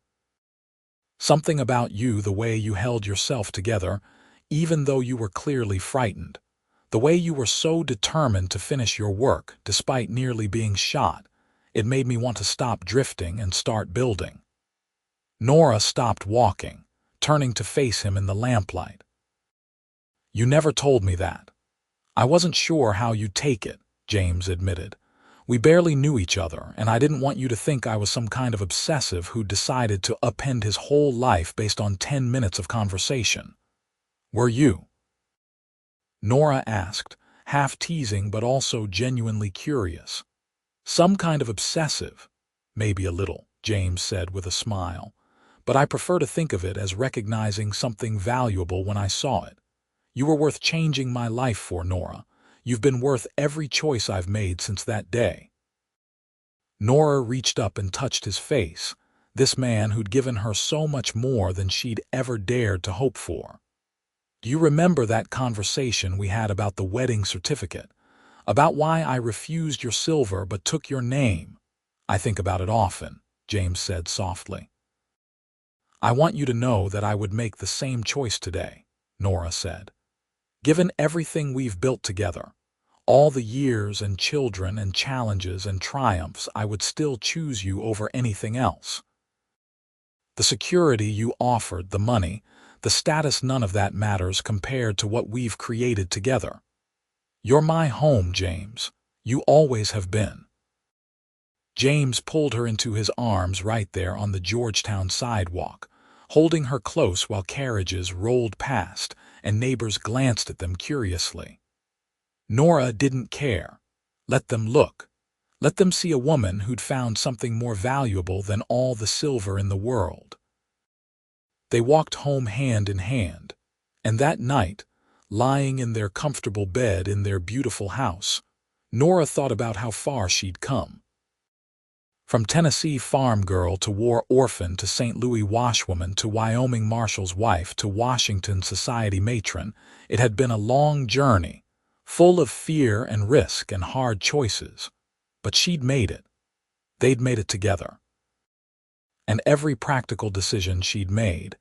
Something about you, the way you held yourself together, even though you were clearly frightened, the way you were so determined to finish your work despite nearly being shot, it made me want to stop drifting and start building." Nora stopped walking, turning to face him in the lamplight. "You never told me that." "I wasn't sure how you'd take it," James admitted. "We barely knew each other, and I didn't want you to think I was some kind of obsessive who decided to upend his whole life based on 10 minutes of conversation." "Were you?" Nora asked, half teasing but also genuinely curious. "Some kind of obsessive. Maybe a little," James said with a smile. "But I prefer to think of it as recognizing something valuable when I saw it. You were worth changing my life for, Nora. You've been worth every choice I've made since that day." Nora reached up and touched his face, this man who'd given her so much more than she'd ever dared to hope for. "Do you remember that conversation we had about the wedding certificate? About why I refused your silver but took your name?" "I think about it often," James said softly. "I want you to know that I would make the same choice today," Nora said. "Given everything we've built together, all the years and children and challenges and triumphs, I would still choose you over anything else. The security you offered, the money, the status, none of that matters compared to what we've created together. You're my home, James. You always have been." James pulled her into his arms right there on the Georgetown sidewalk, holding her close while carriages rolled past and neighbors glanced at them curiously. Nora didn't care. Let them look. Let them see a woman who'd found something more valuable than all the silver in the world. They walked home hand in hand, and that night, lying in their comfortable bed in their beautiful house, Nora thought about how far she'd come. From Tennessee farm girl to war orphan to St. Louis washwoman to Wyoming marshal's wife to Washington society matron, it had been a long journey, full of fear and risk and hard choices. But she'd made it. They'd made it together. And every practical decision she'd made,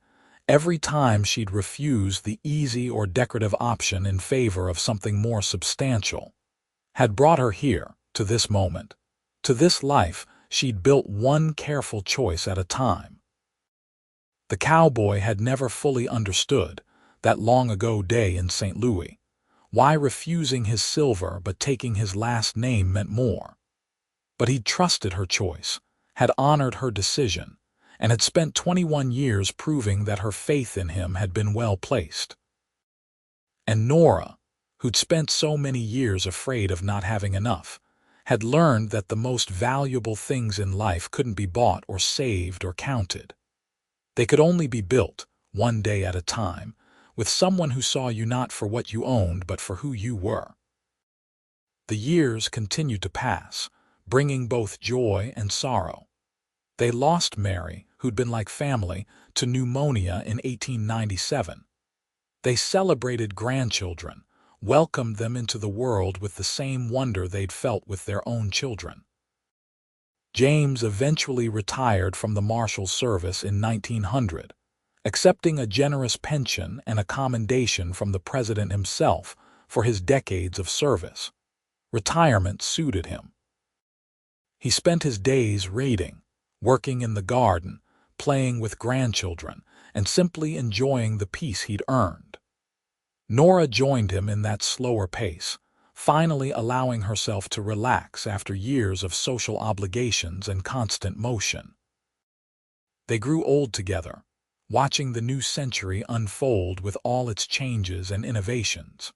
every time she'd refused the easy or decorative option in favor of something more substantial, had brought her here, to this moment, to this life she'd built one careful choice at a time. The cowboy had never fully understood, that long-ago day in St. Louis, why refusing his silver but taking his last name meant more. But he'd trusted her choice, had honored her decision, and had spent 21 years proving that her faith in him had been well placed. And Nora, who'd spent so many years afraid of not having enough, had learned that the most valuable things in life couldn't be bought or saved or counted. They could only be built, one day at a time, with someone who saw you not for what you owned but for who you were. The years continued to pass, bringing both joy and sorrow. They lost Mary, who'd been like family, to pneumonia in 1897. They celebrated grandchildren, welcomed them into the world with the same wonder they'd felt with their own children. James eventually retired from the Marshal Service in 1900, accepting a generous pension and a commendation from the President himself for his decades of service. Retirement suited him. He spent his days reading, working in the garden, playing with grandchildren, and simply enjoying the peace he'd earned. Nora joined him in that slower pace, finally allowing herself to relax after years of social obligations and constant motion. They grew old together, watching the new century unfold with all its changes and innovations.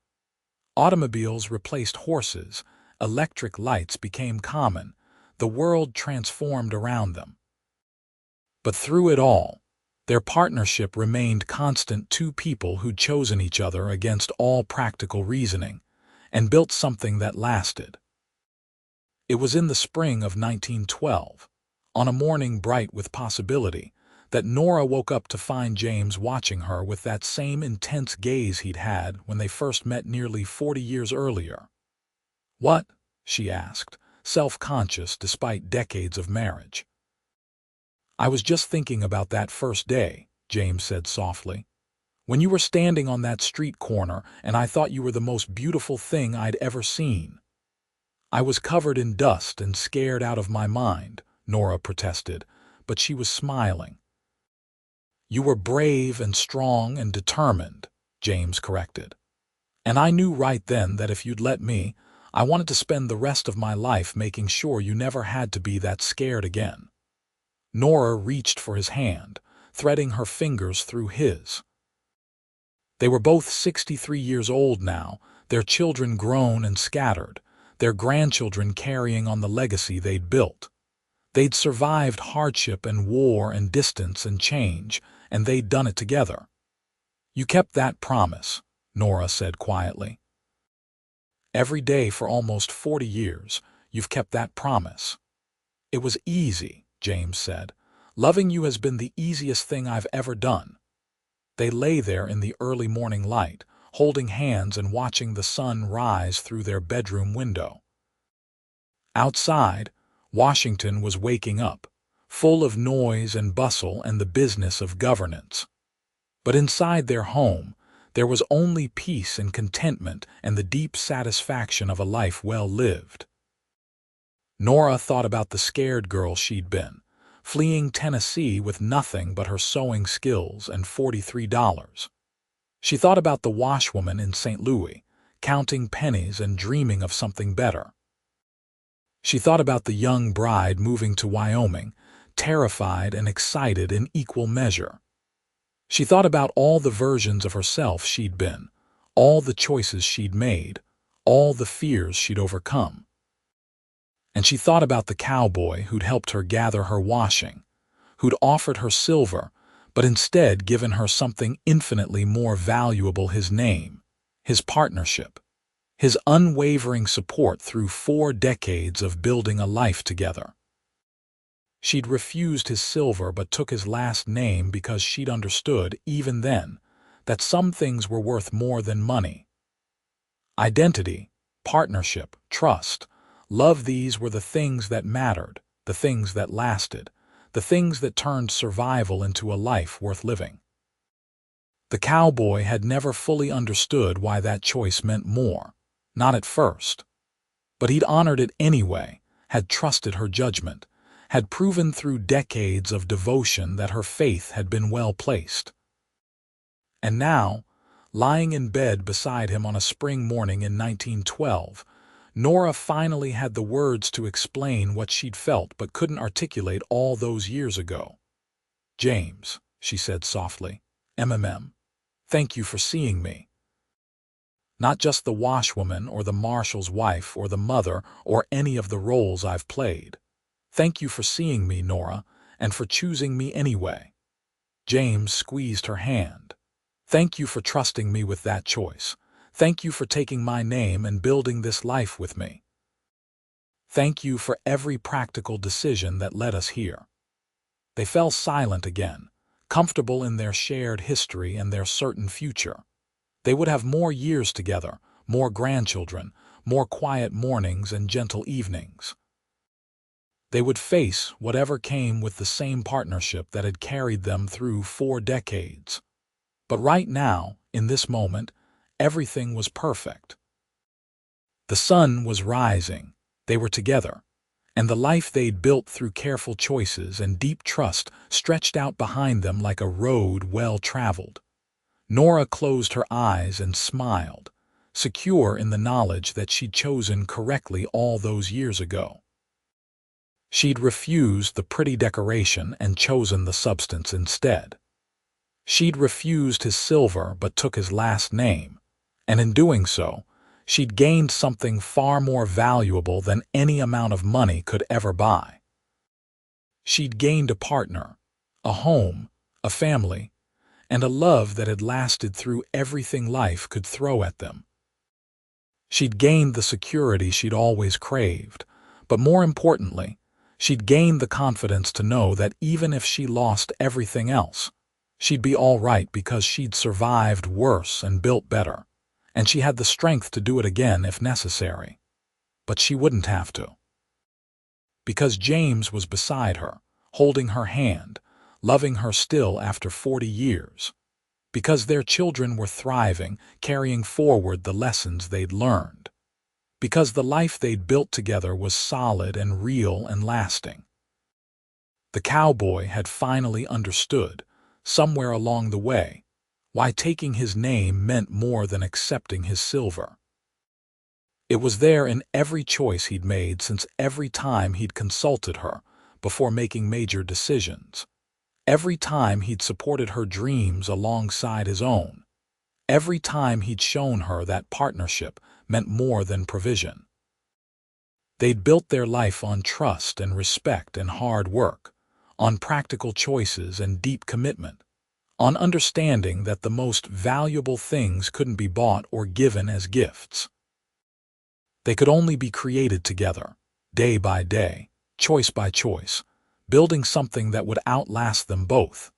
Automobiles replaced horses, electric lights became common, the world transformed around them. But through it all, their partnership remained constant, two people who'd chosen each other against all practical reasoning, and built something that lasted. It was in the spring of 1912, on a morning bright with possibility, that Nora woke up to find James watching her with that same intense gaze he'd had when they first met nearly 40 years earlier. "What?" she asked, self-conscious despite decades of marriage. "I was just thinking about that first day," James said softly. "When you were standing on that street corner and I thought you were the most beautiful thing I'd ever seen." "I was covered in dust and scared out of my mind," Nora protested, but she was smiling. "You were brave and strong and determined," James corrected. "And I knew right then that if you'd let me, I wanted to spend the rest of my life making sure you never had to be that scared again." Nora reached for his hand, threading her fingers through his. They were both 63 years old now, their children grown and scattered, their grandchildren carrying on the legacy they'd built. They'd survived hardship and war and distance and change, and they'd done it together. "You kept that promise," Nora said quietly. "Every day for almost 40 years, you've kept that promise." "It was easy," James said. "Loving you has been the easiest thing I've ever done." They lay there in the early morning light, holding hands and watching the sun rise through their bedroom window. Outside, Washington was waking up, full of noise and bustle and the business of governance. But inside their home, there was only peace and contentment and the deep satisfaction of a life well lived. Nora thought about the scared girl she'd been, fleeing Tennessee with nothing but her sewing skills and $43. She thought about the washwoman in St. Louis, counting pennies and dreaming of something better. She thought about the young bride moving to Wyoming, terrified and excited in equal measure. She thought about all the versions of herself she'd been, all the choices she'd made, all the fears she'd overcome. And she thought about the cowboy who'd helped her gather her washing, who'd offered her silver, but instead given her something infinitely more valuable: his name, his partnership, his unwavering support through 4 decades of building a life together. She'd refused his silver but took his last name because she'd understood, even then, that some things were worth more than money. Identity, partnership, trust, love, these were the things that mattered, the things that lasted, the things that turned survival into a life worth living. The cowboy had never fully understood why that choice meant more, not at first. But he'd honored it anyway, had trusted her judgment, had proven through decades of devotion that her faith had been well placed. And now, lying in bed beside him on a spring morning in 1912, Nora finally had the words to explain what she'd felt but couldn't articulate all those years ago. "James," she said softly, "thank you for seeing me. Not just the washwoman or the marshal's wife or the mother or any of the roles I've played. Thank you for seeing me, Nora, and for choosing me anyway." James squeezed her hand. "Thank you for trusting me with that choice. Thank you for taking my name and building this life with me. Thank you for every practical decision that led us here." They fell silent again, comfortable in their shared history and their certain future. They would have more years together, more grandchildren, more quiet mornings and gentle evenings. They would face whatever came with the same partnership that had carried them through 4 decades. But right now, in this moment, everything was perfect. The sun was rising, they were together, and the life they'd built through careful choices and deep trust stretched out behind them like a road well traveled. Nora closed her eyes and smiled, secure in the knowledge that she'd chosen correctly all those years ago. She'd refused the pretty decoration and chosen the substance instead. She'd refused his silver but took his last name, and in doing so, she'd gained something far more valuable than any amount of money could ever buy. She'd gained a partner, a home, a family, and a love that had lasted through everything life could throw at them. She'd gained the security she'd always craved, but more importantly, she'd gained the confidence to know that even if she lost everything else, she'd be all right because she'd survived worse and built better, and she had the strength to do it again if necessary. But she wouldn't have to. Because James was beside her, holding her hand, loving her still after 40 years. Because their children were thriving, carrying forward the lessons they'd learned. Because the life they'd built together was solid and real and lasting. The cowboy had finally understood, somewhere along the way, why taking his name meant more than accepting his silver. It was there in every choice he'd made since every time he'd consulted her before making major decisions. Every time he'd supported her dreams alongside his own. Every time he'd shown her that partnership meant more than provision. They'd built their life on trust and respect and hard work, on practical choices and deep commitment, on understanding that the most valuable things couldn't be bought or given as gifts. They could only be created together, day by day, choice by choice, building something that would outlast them both.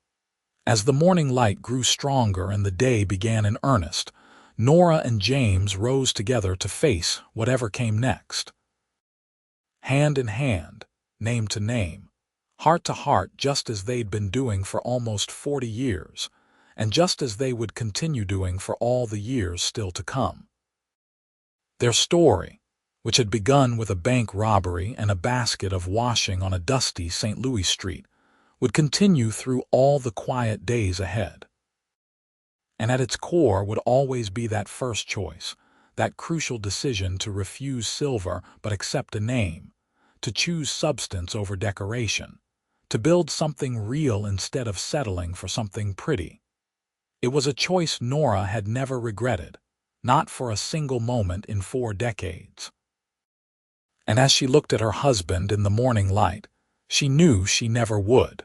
As the morning light grew stronger and the day began in earnest, Nora and James rose together to face whatever came next. Hand in hand, name to name, heart to heart, just as they'd been doing for almost 40 years, and just as they would continue doing for all the years still to come. Their story, which had begun with a bank robbery and a basket of washing on a dusty St. Louis street, would continue through all the quiet days ahead. And at its core would always be that first choice, that crucial decision to refuse silver but accept a name, to choose substance over decoration, to build something real instead of settling for something pretty. It was a choice Nora had never regretted, not for a single moment in 4 decades. And as she looked at her husband in the morning light, she knew she never would.